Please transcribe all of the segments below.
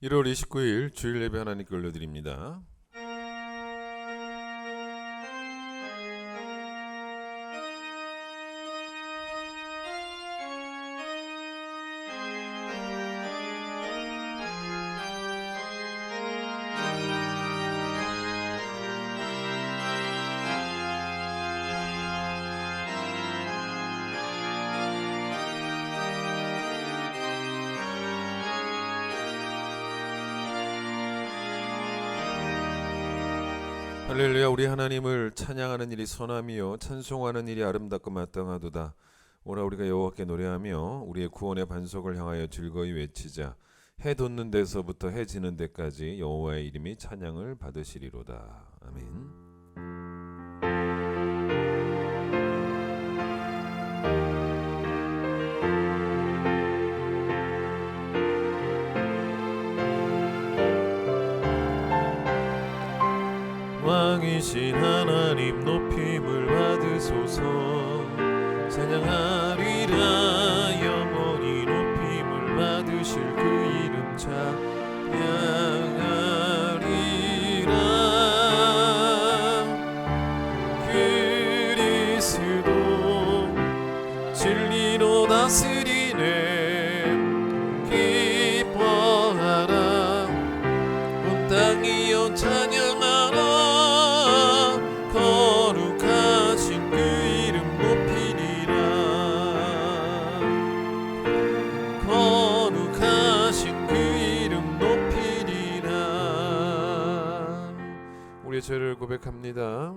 1월 29일 주일 예배 하나님께 올려드립니다. 할렐루야. 우리 하나님을 찬양하는 일이 선함이요 찬송하는 일이 아름답고 마땅하도다. 오라 우리가 여호와께 노래하며 우리의 구원의 반석을 향하여 즐거이 외치자. 해 돋는 데서부터 해 지는 데까지 여호와의 이름이 찬양을 받으시리로다. 아멘. 왕이신 하나님 높임을 받으소서. 찬양하리라 영원히 높임을 받으실 그 이름 찬양하리라. 그리스도 진리로 다스리네. 기뻐하라 온 땅이여 찬양하라. 거룩하신 그 이름 높이리라. 거룩하신 그 이름 높이리라. 우리의 죄를 고백합니다.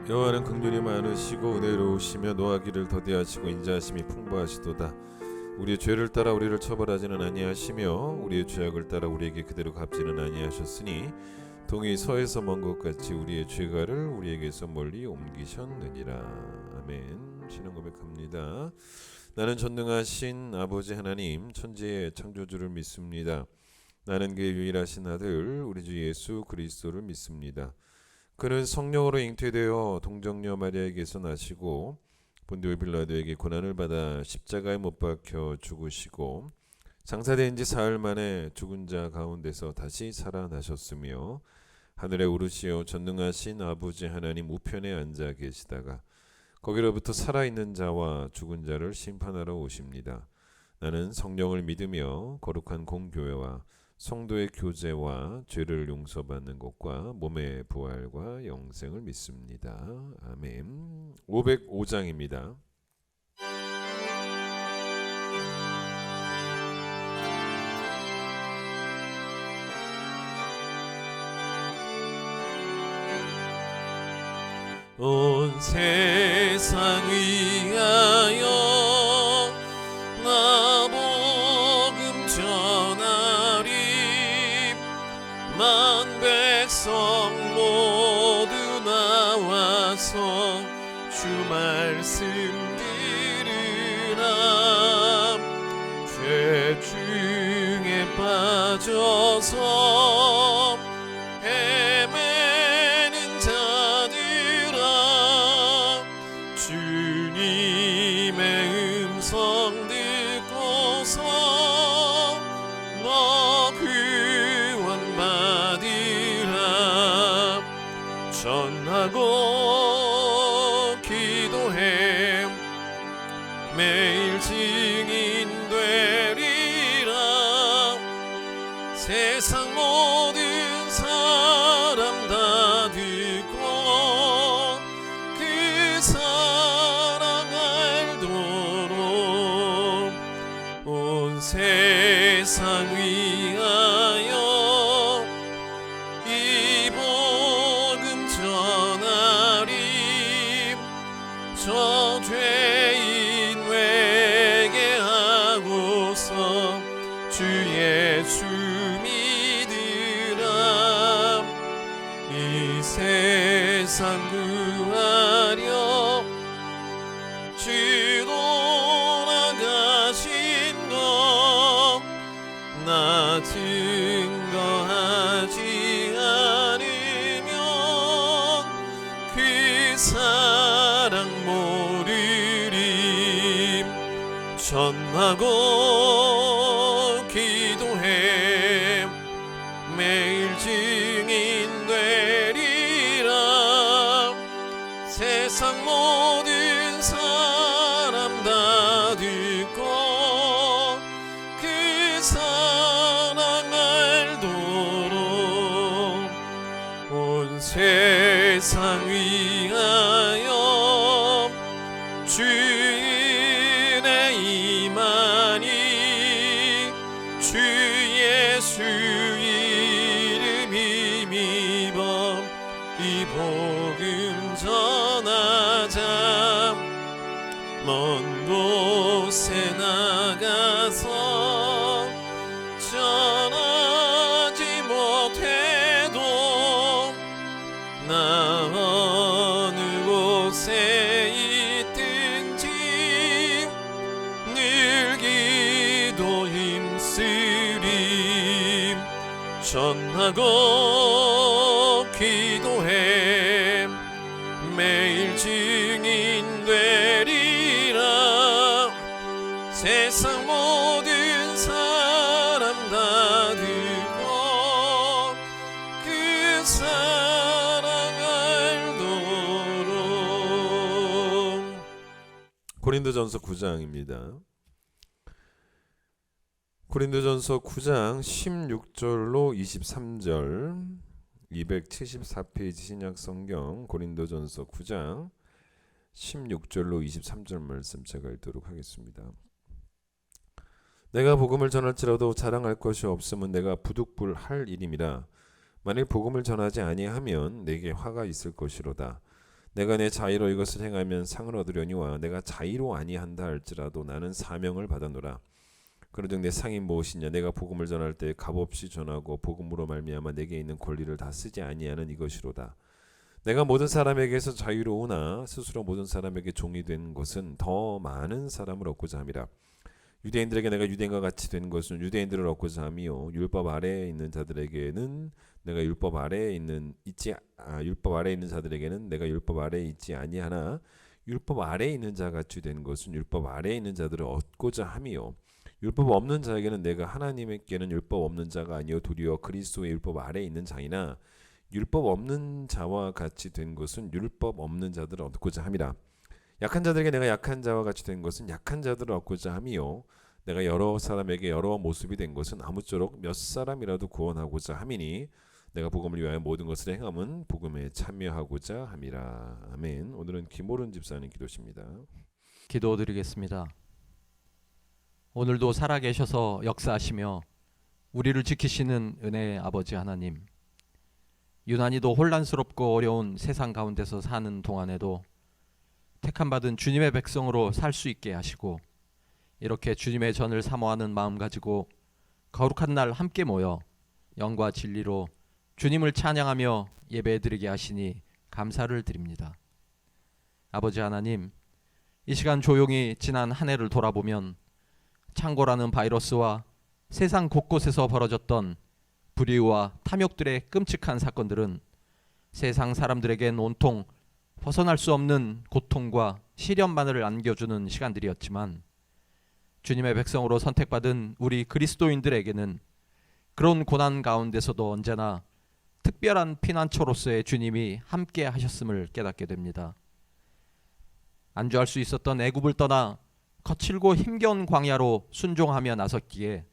여호와는 긍휼이 많으시고 은혜로우시며 노하기를 더디하시고 인자하심이 풍부하시도다. 우리의 죄를 따라 우리를 처벌하지는 아니하시며 우리의 죄악을 따라 우리에게 그대로 갚지는 아니하셨으니 동이 서에서 먼 것 같이 우리의 죄가를 우리에게서 멀리 옮기셨느니라. 아멘. 신앙 고백합니다. 나는 전능하신 아버지 하나님 천지의 창조주를 믿습니다. 나는 그의 유일하신 아들 우리 주 예수 그리스도를 믿습니다. 그는 성령으로 잉태되어 동정녀 마리아에게서 나시고 본디오 빌라도에게 고난을 받아 십자가에 못 박혀 죽으시고 장사된 지 사흘 만에 죽은 자 가운데서 다시 살아나셨으며 하늘에 오르시어 전능하신 아버지 하나님 우편에 앉아 계시다가 거기로부터 살아있는 자와 죽은 자를 심판하러 오십니다. 나는 성령을 믿으며 거룩한 공교회와 성도의 교제와 죄를 용서받는 것과 몸의 부활과 영생을 믿습니다. 아멘. 505장입니다. 온 세상 위하여 나 복음 전하리. 만 백성 모두 나와서 주 말씀 들으라. 죄 중에 빠져서 헤매는 자들아 주님의 음성 듣고서 너 구원 받으라. 전하고 기도해 매일 증인 되리라. 세상 모든 사람 다 듣고 세상 위하여 이 복음 전하리. 저 죄인 회개하고서 주 예수 믿으라. 이 세상 구하려 주 돌아가신 것 나 증거하지 않으면 그 사랑 모르림. 전하고 기도해 매일 증인 되리라. 세상 모든 사람 다 듣고 그 사랑 알도록 온 세상 위하여 주의 은혜 임하니. 주 예수 이름 힘입어 이 복음 전하자. 먼 곳에 나가서 전하지 못해도 나 어느 곳에 있든지 늘 기도 힘쓰림. 전하고 기도해 매일 증인 되리라. 세상 모든 사람 다 듣고 그 사랑 알도록. 고린도전서 9장입니다. 고린도전서 9장 16절로 23절, 274페이지 신약성경 고린도전서 9장 16절로 23절 말씀 제가 읽도록 하겠습니다. 내가 복음을 전할지라도 자랑할 것이 없으면 내가 부득불할 일임이라. 만일 복음을 전하지 아니하면 내게 화가 있을 것이로다. 내가 내 자의로 이것을 행하면 상을 얻으려니와 내가 자의로 아니한다 할지라도 나는 사명을 받아노라. 그러즉 내 상이 무엇이냐? 내가 복음을 전할 때 값없이 전하고 복음으로 말미암아 내게 있는 권리를 다 쓰지 아니하는 이것이로다. 내가 모든 사람에게서 자유로우나 스스로 모든 사람에게 종이 된 것은 더 많은 사람을 얻고자 함이라. 유대인들에게 내가 유대인과 같이 된 것은 유대인들을 얻고자 함이요 율법 아래에 있는 자들에게는 내가 율법 아래에 있는 자들에게는 내가 율법 아래에 있지 아니하나 율법 아래에 있는 자 같이 된 것은 율법 아래에 있는 자들을 얻고자 함이요 율법 없는 자에게는 내가 하나님께는 율법 없는 자가 아니요 도리어 그리스도의 율법 아래에 있는 자이나 율법 없는 자와 같이 된 것은 율법 없는 자들을 얻고자 함이라. 약한 자들에게 내가 약한 자와 같이 된 것은 약한 자들을 얻고자 함이요 내가 여러 사람에게 여러 모습이 된 것은 아무쪼록 몇 사람이라도 구원하고자 함이니 내가 복음을 위하여 모든 것을 행함은 복음에 참여하고자 함이라. 아멘. 오늘은 김오른 집사님 기도십니다. 기도드리겠습니다. 오늘도 살아계셔서 역사하시며 우리를 지키시는 은혜의 아버지 하나님, 유난히도 혼란스럽고 어려운 세상 가운데서 사는 동안에도 택함받은 주님의 백성으로 살 수 있게 하시고 이렇게 주님의 전을 사모하는 마음 가지고 거룩한 날 함께 모여 영과 진리로 주님을 찬양하며 예배드리게 하시니 감사를 드립니다. 아버지 하나님, 이 시간 조용히 지난 한 해를 돌아보면 창고라는 바이러스와 세상 곳곳에서 벌어졌던 불의와 탐욕들의 끔찍한 사건들은 세상 사람들에겐 온통 벗어날 수 없는 고통과 시련만을 안겨주는 시간들이었지만 주님의 백성으로 선택받은 우리 그리스도인들에게는 그런 고난 가운데서도 언제나 특별한 피난처로서의 주님이 함께 하셨음을 깨닫게 됩니다. 안주할 수 있었던 애굽을 떠나 거칠고 힘겨운 광야로 순종하며 나섰기에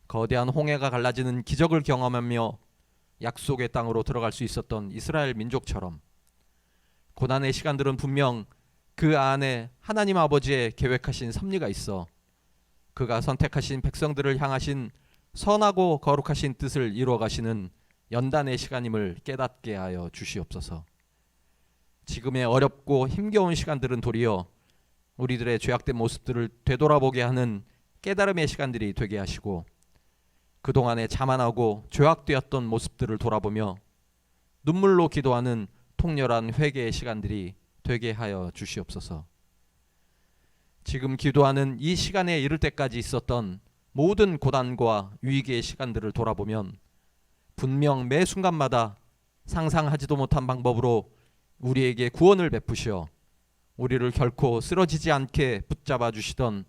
거대한 홍해가 갈라지는 기적을 경험하며 약속의 땅으로 들어갈 수 있었던 이스라엘 민족처럼 고난의 시간들은 분명 그 안에 하나님 아버지의 계획하신 섭리가 있어 그가 선택하신 백성들을 향하신 선하고 거룩하신 뜻을 이루어 가시는 연단의 시간임을 깨닫게 하여 주시옵소서. 지금의 어렵고 힘겨운 시간들은 도리어 우리들의 죄악된 모습들을 되돌아보게 하는 깨달음의 시간들이 되게 하시고, 그동안에 자만하고 죄악되었던 모습들을 돌아보며 눈물로 기도하는 통렬한 회개의 시간들이 되게 하여 주시옵소서. 지금 기도하는 이 시간에 이를 때까지 있었던 모든 고난과 위기의 시간들을 돌아보면 분명 매 순간마다 상상하지도 못한 방법으로 우리에게 구원을 베푸시어 우리를 결코 쓰러지지 않게 붙잡아 주시던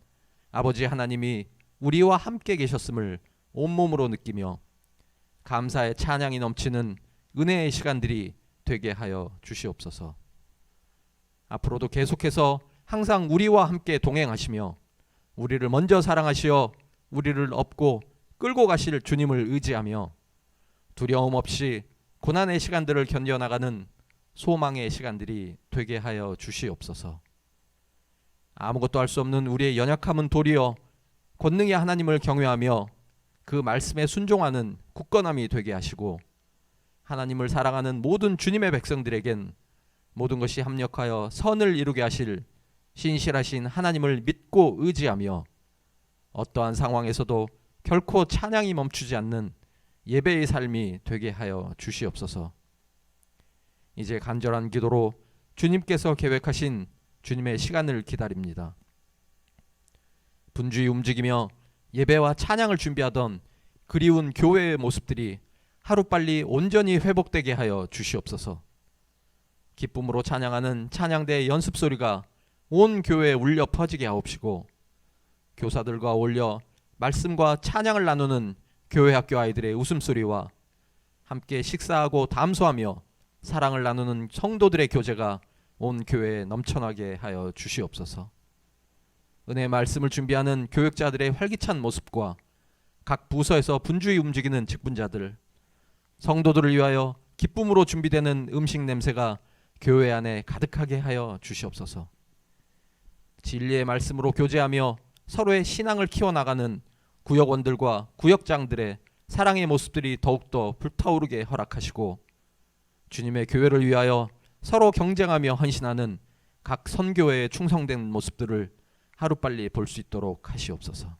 아버지 하나님이 우리와 함께 계셨음을 온몸으로 느끼며 감사의 찬양이 넘치는 은혜의 시간들이 되게 하여 주시옵소서. 앞으로도 계속해서 항상 우리와 함께 동행하시며 우리를 먼저 사랑하시어 우리를 업고 끌고 가실 주님을 의지하며 두려움 없이 고난의 시간들을 견뎌나가는 소망의 시간들이 되게 하여 주시옵소서. 아무것도 할 수 없는 우리의 연약함은 도리어 권능의 하나님을 경외하며 그 말씀에 순종하는 굳건함이 되게 하시고, 하나님을 사랑하는 모든 주님의 백성들에겐 모든 것이 합력하여 선을 이루게 하실 신실하신 하나님을 믿고 의지하며 어떠한 상황에서도 결코 찬양이 멈추지 않는 예배의 삶이 되게 하여 주시옵소서. 이제 간절한 기도로 주님께서 계획하신 주님의 시간을 기다립니다. 분주히 움직이며 예배와 찬양을 준비하던 그리운 교회의 모습들이 하루빨리 온전히 회복되게 하여 주시옵소서. 기쁨으로 찬양하는 찬양대의 연습소리가 온 교회에 울려 퍼지게 하옵시고, 교사들과 어울려 말씀과 찬양을 나누는 교회 학교 아이들의 웃음소리와 함께 식사하고 담소하며 사랑을 나누는 성도들의 교제가 온 교회에 넘쳐나게 하여 주시옵소서. 은혜의 말씀을 준비하는 교육자들의 활기찬 모습과 각 부서에서 분주히 움직이는 직분자들, 성도들을 위하여 기쁨으로 준비되는 음식 냄새가 교회 안에 가득하게 하여 주시옵소서. 진리의 말씀으로 교제하며 서로의 신앙을 키워나가는 구역원들과 구역장들의 사랑의 모습들이 더욱더 불타오르게 허락하시고, 주님의 교회를 위하여 서로 경쟁하며 헌신하는 각 선교회에 충성된 모습들을 하루빨리 볼 수 있도록 하시옵소서.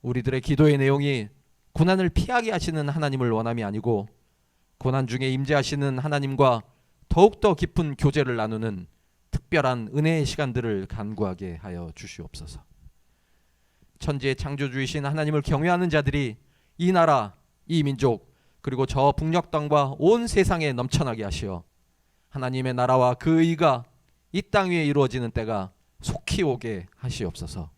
우리들의 기도의 내용이 고난을 피하게 하시는 하나님을 원함이 아니고 고난 중에 임재하시는 하나님과 더욱더 깊은 교제를 나누는 특별한 은혜의 시간들을 간구하게 하여 주시옵소서. 천지의 창조주이신 하나님을 경외하는 자들이 이 나라, 이 민족, 그리고 저 북녘 땅과 온 세상에 넘쳐나게 하시어 하나님의 나라와 그 의가 이 땅 위에 이루어지는 때가 속히 오게 하시옵소서.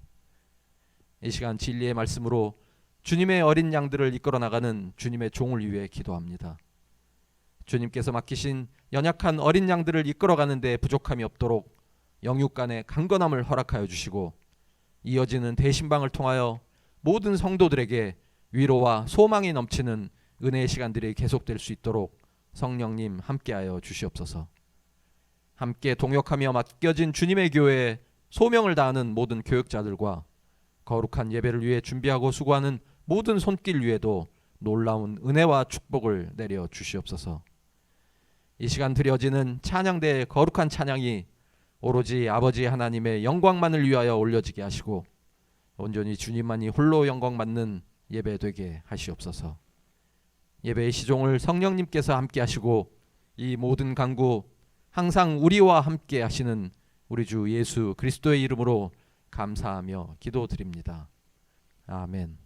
이 시간 진리의 말씀으로 주님의 어린 양들을 이끌어 나가는 주님의 종을 위해 기도합니다. 주님께서 맡기신 연약한 어린 양들을 이끌어가는 데 부족함이 없도록 영육 간의 강건함을 허락하여 주시고, 이어지는 대신방을 통하여 모든 성도들에게 위로와 소망이 넘치는 은혜의 시간들이 계속될 수 있도록 성령님 함께하여 주시옵소서. 함께 동역하며 맡겨진 주님의 교회에 소명을 다하는 모든 교육자들과 거룩한 예배를 위해 준비하고 수고하는 모든 손길 위에도 놀라운 은혜와 축복을 내려 주시옵소서. 이 시간 드려지는 찬양대의 거룩한 찬양이 오로지 아버지 하나님의 영광만을 위하여 올려지게 하시고 온전히 주님만이 홀로 영광받는 예배 되게 하시옵소서. 예배의 시종을 성령님께서 함께 하시고 이 모든 간구 항상 우리와 함께 하시는 우리 주 예수 그리스도의 이름으로 감사하며 기도드립니다. 아멘.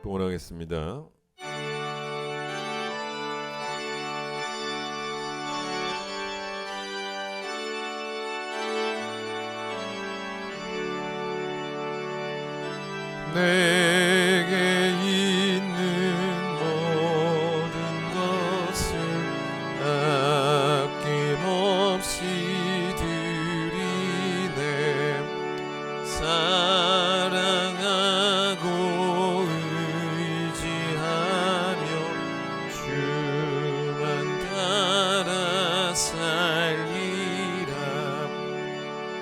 봉헌하겠습니다. 내게 있는 모든 것을 아낌없이 드리네. 살리라.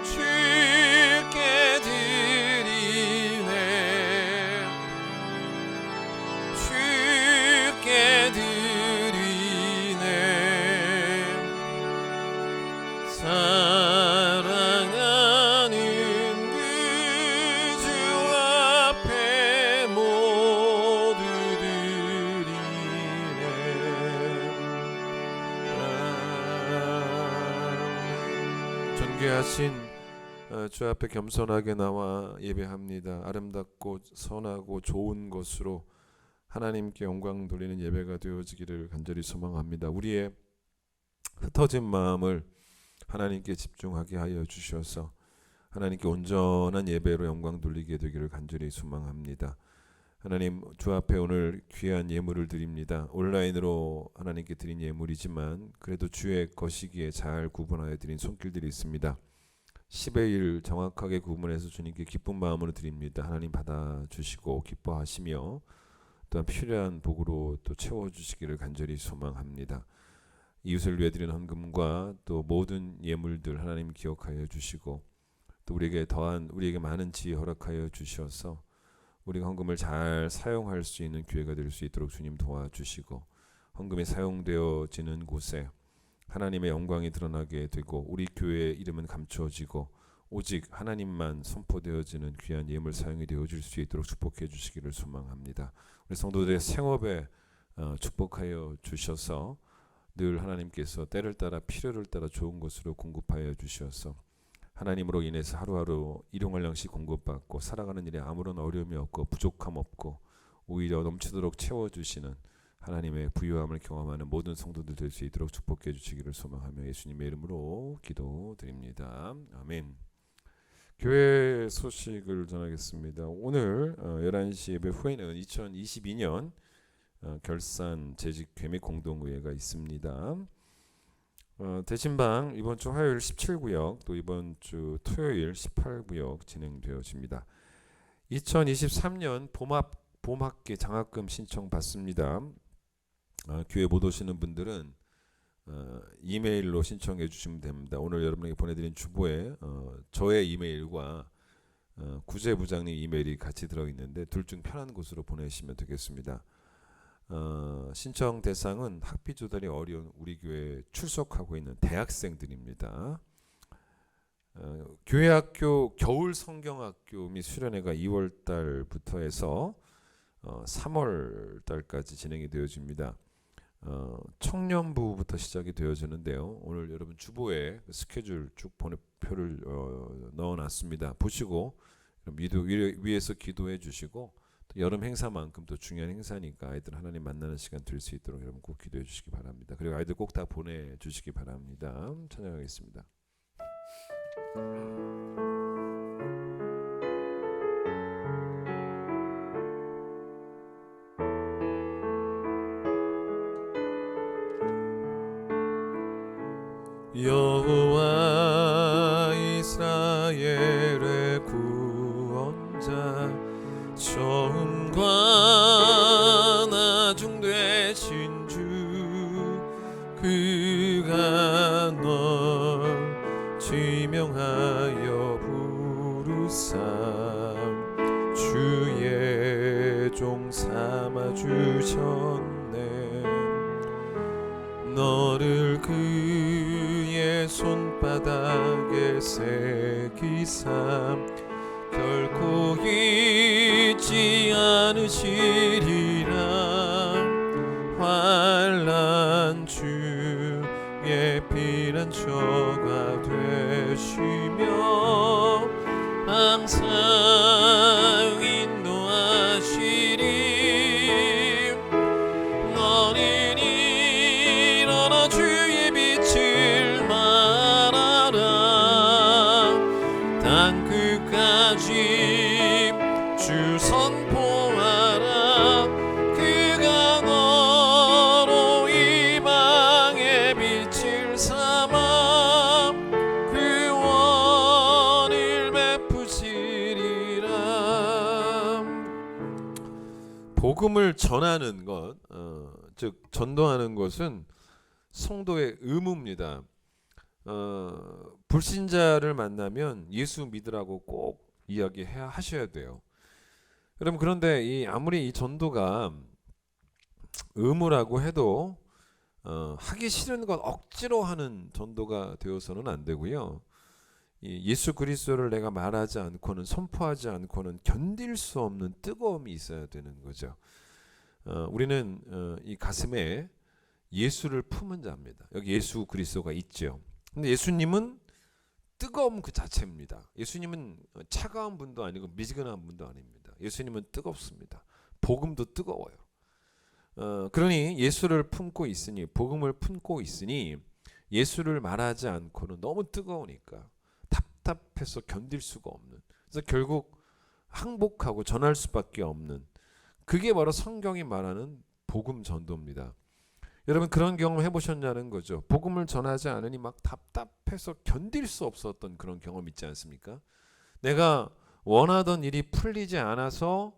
주께 드리네, 주께 드리네. 사랑하는 그 주 앞에 모두 드리네. 존귀하신 주 앞에 겸손하게 나와 예배합니다. 아름답고 선하고 좋은 것으로 하나님께 영광 돌리는 예배가 되어지기를 간절히 소망합니다. 우리의 흩어진 마음을 하나님께 집중하게 하여 주셔서 하나님께 온전한 예배로 영광 돌리게 되기를 간절히 소망합니다. 하나님, 주 앞에 오늘 귀한 예물을 드립니다. 온라인으로 하나님께 드린 예물이지만 그래도 주의 것이기에 잘 구분하여 드린 손길들이 있습니다. 10의 1 정확하게 구분해서 주님께 기쁜 마음으로 드립니다. 하나님 받아주시고 기뻐하시며 또한 필요한 복으로 또 채워주시기를 간절히 소망합니다. 이웃을 위해 드리는 헌금과 또 모든 예물들 하나님 기억하여 주시고 또 우리에게 많은 지혜 허락하여 주셔서 우리가 헌금을 잘 사용할 수 있는 기회가 될 수 있도록 주님 도와주시고 헌금이 사용되어지는 곳에 하나님의 영광이 드러나게 되고 우리 교회의 이름은 감추어지고 오직 하나님만 선포되어지는 귀한 예물 사용이 되어질 수 있도록 축복해 주시기를 소망합니다. 우리 성도들의 생업에 축복하여 주셔서 늘 하나님께서 때를 따라 필요를 따라 좋은 것으로 공급하여 주셔서 하나님으로 인해서 하루하루 일용할 양식 공급받고 살아가는 일에 아무런 어려움이 없고 부족함 없고 오히려 넘치도록 채워주시는 하나님의 부유함을 경험하는 모든 성도들 될 수 있도록 축복해 주시기를 소망하며 예수님의 이름으로 기도드립니다. 아멘. 교회 소식을 전하겠습니다. 오늘 11시 예배 후에는 2022년 결산 재직회 및 공동의회가 있습니다. 대신방 이번 주 화요일 17구역 또 이번 주 토요일 18구역 진행되어집니다. 2023년 봄학기 장학금 신청 받습니다. 교회 못 오시는 분들은 이메일로 신청해 주시면 됩니다. 오늘 여러분에게 보내드린 주보에 저의 이메일과 구제부장님 이메일이 같이 들어있는데 둘 중 편한 곳으로 보내시면 되겠습니다. 신청 대상은 학비 조달이 어려운 우리 교회에 출석하고 있는 대학생들입니다. 교회학교 겨울 성경학교 및 수련회가 2월 달부터 해서 3월 달까지 진행이 되어집니다. 청년부부터 시작이 되어지는데요. 오늘 여러분 주보에 스케줄 쭉 표를 넣어놨습니다. 보시고 위에서 기도해 주시고 또 여름 행사만큼 또 중요한 행사니까 아이들 하나님 만나는 시간 될 수 있도록 여러분 꼭 기도해 주시기 바랍니다. 그리고 아이들 꼭 다 보내주시기 바랍니다. 찬양하겠습니다. 여호와 이스라엘의 구원자 처음과 나중 되신 주 그가 널 지명하여 부르사 주의 종 삼아 주셨네. 너를 그의 손바닥에 새기사 결코 잊지 않으시리라. 환난 중에 피난처가 되시며 항상 인도하시리. 너는 일어나 주의 빛을 말하라. 땅 끝까지 주 선포하라. 그가 너로 이방의 빛을 삼아 구원을 베푸시리라. 복음을 전하는 것, 즉 전도하는 것은 성도의 의무입니다. 불신자를 만나면 예수 믿으라고 꼭 이야기해야 하셔야 돼요. 여러분, 그런데 아무리 이 전도가 의무라고 해도 하기 싫은 것 억지로 하는 전도가 되어서는 안 되고요. 이 예수 그리스도를 내가 말하지 않고는, 선포하지 않고는 견딜 수 없는 뜨거움이 있어야 되는 거죠. 우리는 이 가슴에 예수를 품은 자입니다. 여기 예수 그리스도가 있죠. 근데 예수님은 뜨거움 그 자체입니다. 예수님은 차가운 분도 아니고 미지근한 분도 아닙니다. 예수님은 뜨겁습니다. 복음도 뜨거워요. 그러니 예수를 품고 있으니, 복음을 품고 있으니 예수를 말하지 않고는 너무 뜨거우니까 답답해서 견딜 수가 없는, 그래서 결국 항복하고 전할 수밖에 없는, 그게 바로 성경이 말하는 복음 전도입니다. 여러분, 그런 경험 해보셨냐는 거죠. 복음을 전하지 않으니 막 답답해서 견딜 수 없었던 그런 경험 있지 않습니까? 내가 원하던 일이 풀리지 않아서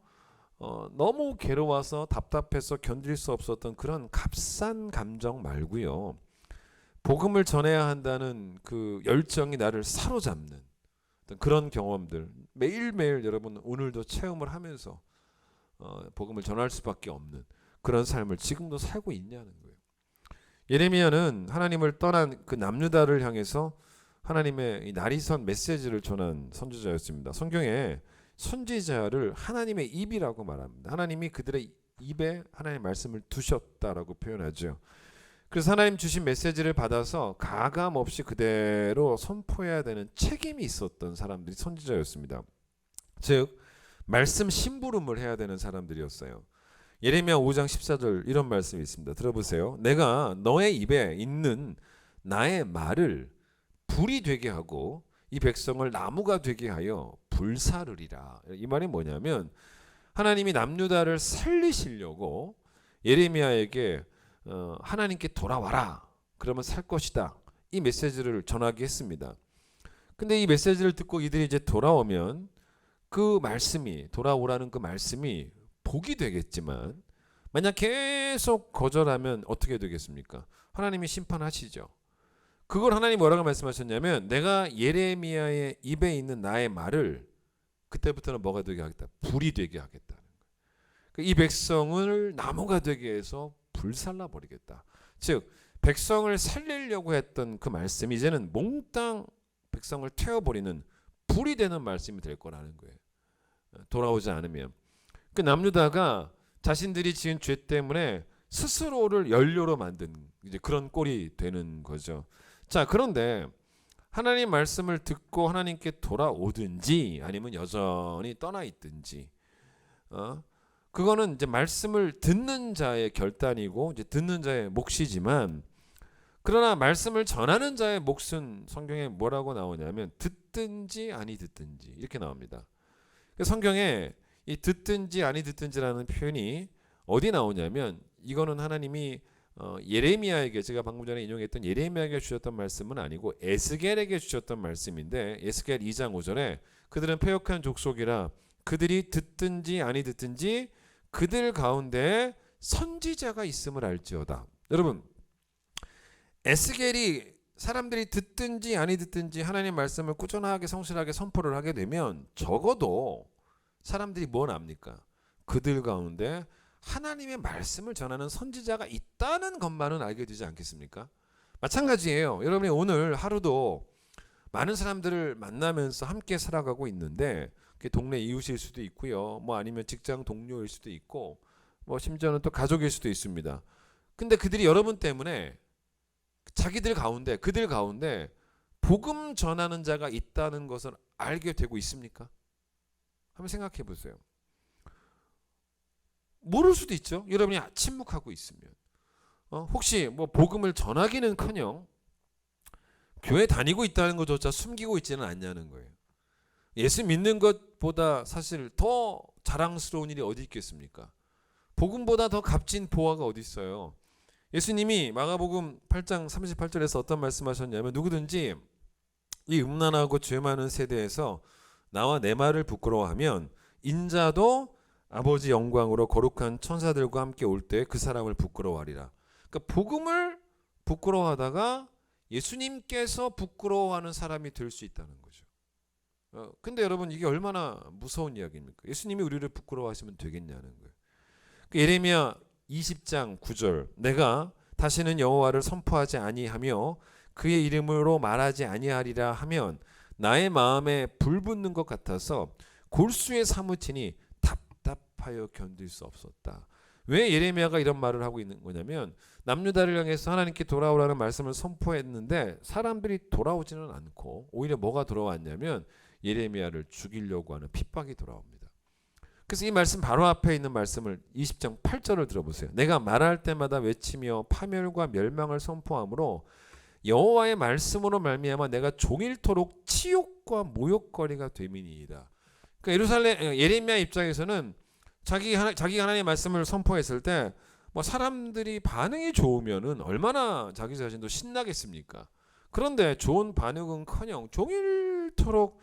너무 괴로워서 답답해서 견딜 수 없었던 그런 값싼 감정 말고요, 복음을 전해야 한다는 그 열정이 나를 사로잡는 어떤 그런 경험들, 매일매일 여러분 오늘도 체험을 하면서 복음을 전할 수밖에 없는 그런 삶을 지금도 살고 있냐는 거예요. 예레미야는 하나님을 떠난 그 남유다를 향해서 하나님의 이 날이선 메시지를 전한 선지자였습니다. 성경에 선지자를 하나님의 입이라고 말합니다. 하나님이 그들의 입에 하나님의 말씀을 두셨다라고 표현하죠. 그래서 하나님 주신 메시지를 받아서 가감 없이 그대로 선포해야 되는 책임이 있었던 사람들이 선지자였습니다. 즉 말씀 심부름을 해야 되는 사람들이었어요. 예레미야 5장 14절 이런 말씀이 있습니다. 들어보세요. 내가 너의 입에 있는 나의 말을 불이 되게 하고 이 백성을 나무가 되게 하여 불사르리라. 이 말이 뭐냐면 하나님이 남유다를 살리시려고 예레미야에게 하나님께 돌아와라, 그러면 살 것이다, 이 메시지를 전하게 했습니다. 근데 이 메시지를 듣고 이들이 이제 돌아오면 그 말씀이, 돌아오라는 그 말씀이 복이 되겠지만 만약 계속 거절하면 어떻게 되겠습니까? 하나님이 심판하시죠. 그걸 하나님 뭐라고 말씀하셨냐면 내가 예레미야의 입에 있는 나의 말을 그때부터는 뭐가 되게 하겠다? 불이 되게 하겠다는 거예요. 이 백성을 나무가 되게 해서 불살라 버리겠다. 즉 백성을 살리려고 했던 그 말씀이 이제는 몽땅 백성을 태워버리는 불이 되는 말씀이 될 거라는 거예요. 돌아오지 않으면. 그 남유다가 자신들이 지은 죄 때문에 스스로를 연료로 만든 이제 그런 꼴이 되는 거죠. 자, 그런데 하나님 말씀을 듣고 하나님께 돌아오든지 아니면 여전히 떠나 있든지, 그거는 이제 말씀을 듣는 자의 결단이고 이제 듣는 자의 몫이지만, 그러나 말씀을 전하는 자의 몫은 성경에 뭐라고 나오냐면 듣든지 아니 듣든지 이렇게 나옵니다. 성경에 이 듣든지 아니 듣든지라는 표현이 어디 나오냐면, 이거는 하나님이 예레미야에게, 제가 방금 전에 인용했던 예레미야에게 주셨던 말씀은 아니고 에스겔에게 주셨던 말씀인데, 에스겔 2장 5절에 그들은 패역한 족속이라 그들이 듣든지 아니 듣든지 그들 가운데 선지자가 있음을 알지어다. 여러분, 에스겔이 사람들이 듣든지 아니 듣든지 하나님 말씀을 꾸준하게 성실하게 선포를 하게 되면 적어도 사람들이 뭘 압니까? 그들 가운데 하나님의 말씀을 전하는 선지자가 있다는 것만은 알게 되지 않겠습니까? 마찬가지예요. 여러분이 오늘 하루도 많은 사람들을 만나면서 함께 살아가고 있는데, 그게 동네 이웃일 수도 있고요, 뭐 아니면 직장 동료일 수도 있고, 뭐 심지어는 또 가족일 수도 있습니다. 근데 그들이 여러분 때문에 자기들 가운데, 그들 가운데 복음 전하는 자가 있다는 것을 알게 되고 있습니까? 한번 생각해 보세요. 모를 수도 있죠. 여러분이 침묵하고 있으면. 혹시 뭐 복음을 전하기는커녕 교회 다니고 있다는 것조차 숨기고 있지는 않냐는 거예요. 예수 믿는 것보다 사실 더 자랑스러운 일이 어디 있겠습니까? 복음보다 더 값진 보화가 어디 있어요? 예수님이 마가복음 8장 38절에서 어떤 말씀하셨냐면, 누구든지 이 음란하고 죄 많은 세대에서 나와 내 말을 부끄러워하면 인자도 아버지 영광으로 거룩한 천사들과 함께 올 때 그 사람을 부끄러워하리라. 그러니까 복음을 부끄러워하다가 예수님께서 부끄러워하는 사람이 될 수 있다는 거죠. 근데 여러분 이게 얼마나 무서운 이야기입니까? 예수님이 우리를 부끄러워하시면 되겠냐는 거예요. 예레미야 20장 9절 내가 다시는 여호와를 선포하지 아니하며 그의 이름으로 말하지 아니하리라 하면 나의 마음에 불붙는 것 같아서 골수에 사무치니 답답하여 견딜 수 없었다. 왜 예레미야가 이런 말을 하고 있는 거냐면 남유다를 향해서 하나님께 돌아오라는 말씀을 선포했는데 사람들이 돌아오지는 않고 오히려 뭐가 돌아왔냐면 예레미야를 죽이려고 하는 핍박이 돌아옵니다. 그래서 이 말씀 바로 앞에 있는 말씀을 20장 8절을 들어보세요. 내가 말할 때마다 외치며 파멸과 멸망을 선포하므로 여호와의 말씀으로 말미암아 내가 종일토록 치욕과 모욕거리가 됨이니이다. 그러니까 예루살렘 예레미야 입장에서는 자기가 하나님의 말씀을 선포했을 때 뭐 사람들이 반응이 좋으면은 얼마나 자기 자신도 신나겠습니까? 그런데 좋은 반응은커녕 종일토록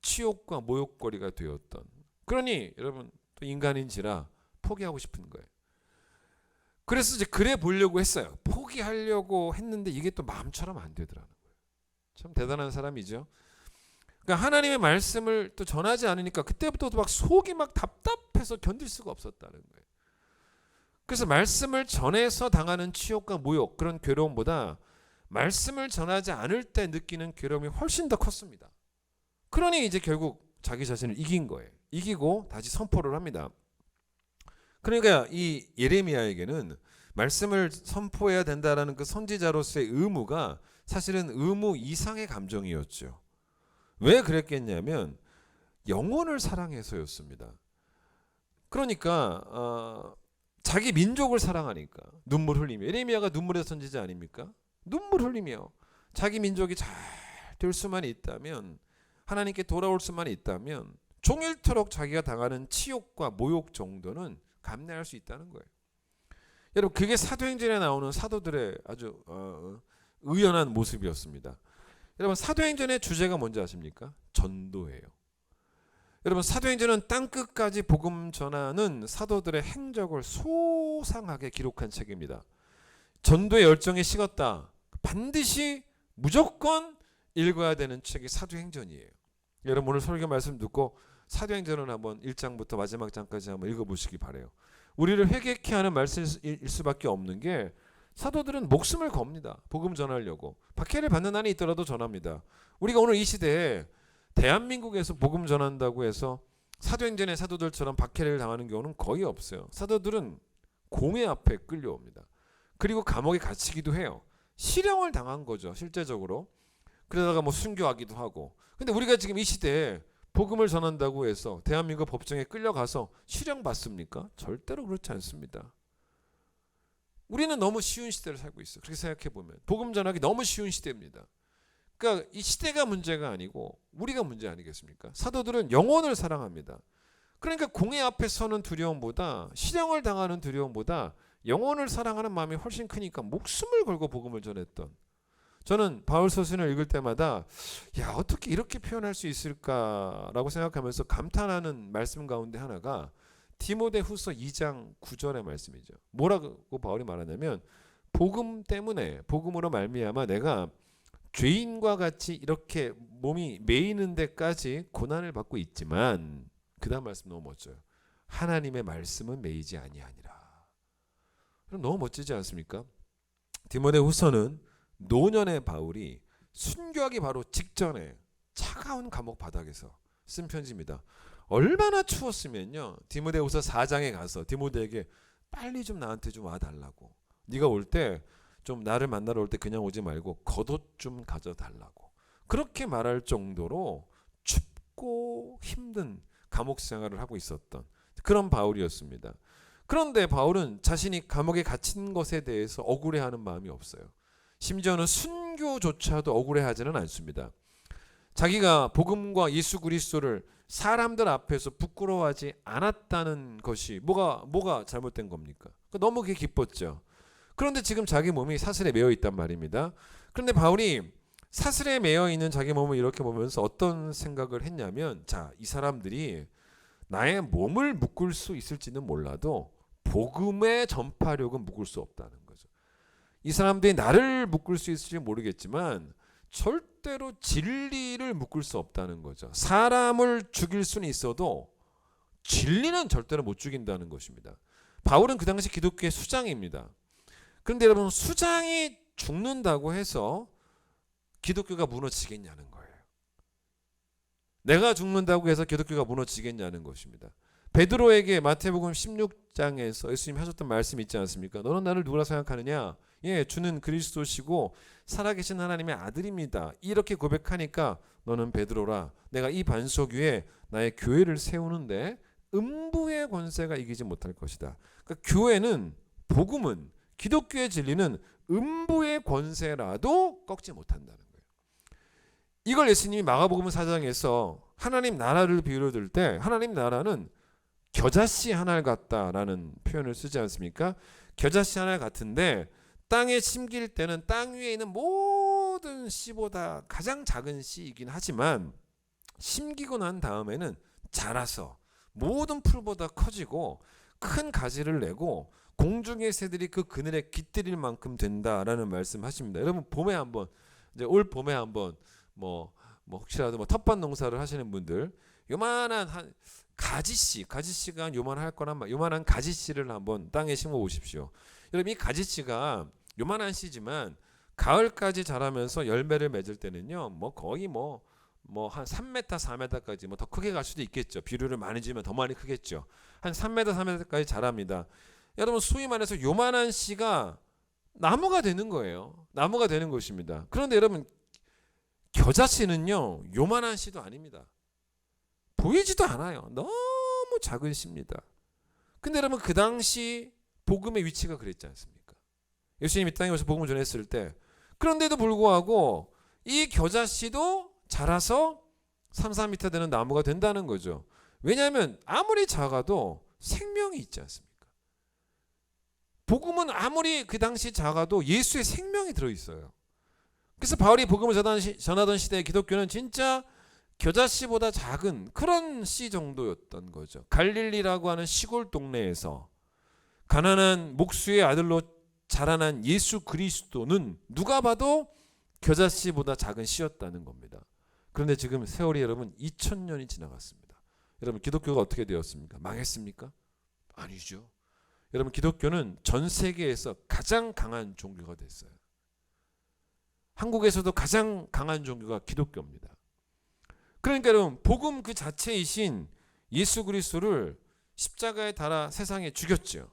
치욕과 모욕거리가 되었던. 그러니 여러분 또 인간인지라 포기하고 싶은 거예요. 그래서 이제 그래 보려고 했어요. 포기하려고 했는데 이게 또 마음처럼 안 되더라는 거예요. 참 대단한 사람이죠. 그러니까 하나님의 말씀을 또 전하지 않으니까 그때부터 막 속이 막 답답해서 견딜 수가 없었다는 거예요. 그래서 말씀을 전해서 당하는 치욕과 모욕 그런 괴로움보다 말씀을 전하지 않을 때 느끼는 괴로움이 훨씬 더 컸습니다. 그러니 이제 결국 자기 자신을 이긴 거예요. 이기고 다시 선포를 합니다. 그러니까 이 예레미야에게는 말씀을 선포해야 된다라는 그 선지자로서의 의무가 사실은 의무 이상의 감정이었죠. 왜 그랬겠냐면 영혼을 사랑해서였습니다. 그러니까 자기 민족을 사랑하니까 눈물 흘리며 예레미야가 눈물의 선지자 아닙니까? 눈물 흘리며 자기 민족이 잘 될 수만 있다면 하나님께 돌아올 수만 있다면 종일토록 자기가 당하는 치욕과 모욕 정도는 감내할 수 있다는 거예요. 여러분 그게 사도행전에 나오는 사도들의 아주 의연한 모습이었습니다. 여러분 사도행전의 주제가 뭔지 아십니까? 전도예요. 여러분 사도행전은 땅끝까지 복음 전하는 사도들의 행적을 소상하게 기록한 책입니다. 전도의 열정이 식었다. 반드시 무조건 읽어야 되는 책이 사도행전이에요. 여러분 오늘 설교 말씀 듣고 사도행전을 한번 1장부터 마지막 장까지 한번 읽어보시기 바라요. 우리를 회개케 하는 말씀일 수밖에 없는 게 사도들은 목숨을 겁니다. 복음 전하려고. 박해를 받는 한이 있더라도 전합니다. 우리가 오늘 이 시대에 대한민국에서 복음 전한다고 해서 사도행전의 사도들처럼 박해를 당하는 경우는 거의 없어요. 사도들은 공회 앞에 끌려옵니다. 그리고 감옥에 갇히기도 해요. 실형을 당한 거죠. 실제적으로. 그러다가 뭐 순교하기도 하고. 근데 우리가 지금 이 시대에 복음을 전한다고 해서 대한민국 법정에 끌려가서 실형 받습니까? 절대로 그렇지 않습니다. 우리는 너무 쉬운 시대를 살고 있어요. 그렇게 생각해 보면 복음 전하기 너무 쉬운 시대입니다. 그러니까 이 시대가 문제가 아니고 우리가 문제 아니겠습니까? 사도들은 영혼을 사랑합니다. 그러니까 공회 앞에 서는 두려움보다 실형을 당하는 두려움보다 영혼을 사랑하는 마음이 훨씬 크니까 목숨을 걸고 복음을 전했던. 저는 바울 서신을 읽을 때마다 야 어떻게 이렇게 표현할 수 있을까라고 생각하면서 감탄하는 말씀 가운데 하나가 디모데후서 2장 9절의 말씀이죠. 뭐라고 바울이 말하냐면 복음 때문에 복음으로 말미암아 내가 죄인과 같이 이렇게 몸이 매이는 데까지 고난을 받고 있지만 그 다음 말씀 너무 멋져요. 하나님의 말씀은 매이지 아니하니라. 그럼 너무 멋지지 않습니까? 디모데후서는 노년의 바울이 순교하기 바로 직전에 차가운 감옥 바닥에서 쓴 편지입니다. 얼마나 추웠으면요. 디모데후서 4장에 가서 디모데에게 빨리 좀 나한테 좀 와달라고. 네가 올 때 좀 나를 만나러 올 때 그냥 오지 말고 겉옷 좀 가져달라고. 그렇게 말할 정도로 춥고 힘든 감옥 생활을 하고 있었던 그런 바울이었습니다. 그런데 바울은 자신이 감옥에 갇힌 것에 대해서 억울해하는 마음이 없어요. 심지어는 순교조차도 억울해하지는 않습니다. 자기가 복음과 예수 그리스도를 사람들 앞에서 부끄러워하지 않았다는 것이 뭐가 잘못된 겁니까? 너무 그게 기뻤죠. 그런데 지금 자기 몸이 사슬에 매여 있단 말입니다. 그런데 바울이 사슬에 매여 있는 자기 몸을 이렇게 보면서 어떤 생각을 했냐면 자, 이 사람들이 나의 몸을 묶을 수 있을지는 몰라도 복음의 전파력은 묶을 수 없다는 거죠. 이 사람들이 나를 묶을 수 있을지 모르겠지만 절대로 진리를 묶을 수 없다는 거죠. 사람을 죽일 수는 있어도 진리는 절대로 못 죽인다는 것입니다. 바울은 그 당시 기독교의 수장입니다. 그런데 여러분, 수장이 죽는다고 해서 기독교가 무너지겠냐는 거예요. 내가 죽는다고 해서 기독교가 무너지겠냐는 것입니다. 베드로에게 마태복음 16장에서 예수님이 하셨던 말씀이 있지 않습니까? 너는 나를 누구라 생각하느냐? 예, 주는 그리스도시고 살아계신 하나님의 아들입니다. 이렇게 고백하니까 너는 베드로라. 내가 이 반석 위에 나의 교회를 세우는데 음부의 권세가 이기지 못할 것이다. 그러니까 교회는, 복음은, 기독교의 진리는 음부의 권세라도 꺾지 못한다는 거예요. 이걸 예수님이 마가복음 4장에서 하나님 나라를 비유로 들 때 하나님 나라는 겨자씨 하나 같다라는 표현을 쓰지 않습니까? 겨자씨 하나 같은데 땅에 심길 때는 땅 위에 있는 모든 씨보다 가장 작은 씨이긴 하지만 심기고 난 다음에는 자라서 모든 풀보다 커지고 큰 가지를 내고 공중의 새들이 그 그늘에 깃들일 만큼 된다라는 말씀하십니다. 여러분, 봄에 한번, 이제 올 봄에 한번 뭐 혹시라도 텃밭 농사를 하시는 분들 요만한 한 가지씨가 한 요만할 거란 요만한 가지씨를 한번 땅에 심어 보십시오. 여러분, 이 가지씨가 요만한 씨지만 가을까지 자라면서 열매를 맺을 때는요, 거의 한 3m, 4m까지 더 크게 갈 수도 있겠죠. 비료를 많이 주면 더 많이 크겠죠. 한 3m, 4m까지 자랍니다. 여러분, 소위 말해서 요만한 씨가 나무가 되는 거예요. 나무가 되는 것입니다. 그런데 여러분, 겨자씨는요, 요만한 씨도 아닙니다. 보이지도 않아요. 너무 작은 씨입니다. 근데 여러분, 그 당시 복음의 위치가 그랬지 않습니까? 예수님이 이 땅에 오셔서 복음을 전했을 때, 그런데도 불구하고 이 겨자씨도 자라서 3, 4m 되는 나무가 된다는 거죠. 왜냐하면 아무리 작아도 생명이 있지 않습니까? 복음은 아무리 그 당시 작아도 예수의 생명이 들어있어요. 그래서 바울이 복음을 전하던 시대의 기독교는 진짜 겨자씨보다 작은 그런 씨 정도였던 거죠. 갈릴리라고 하는 시골 동네에서 가난한 목수의 아들로 자라난 예수 그리스도는 누가 봐도 겨자씨보다 작은 씨였다는 겁니다. 그런데 지금 세월이 여러분 2000년이 지나갔습니다. 여러분, 기독교가 어떻게 되었습니까? 망했습니까? 아니죠. 여러분, 기독교는 전 세계에서 가장 강한 종교가 됐어요. 한국에서도 가장 강한 종교가 기독교입니다. 그러니까 여러분, 복음 그 자체이신 예수 그리스도를 십자가에 달아 세상에 죽였죠.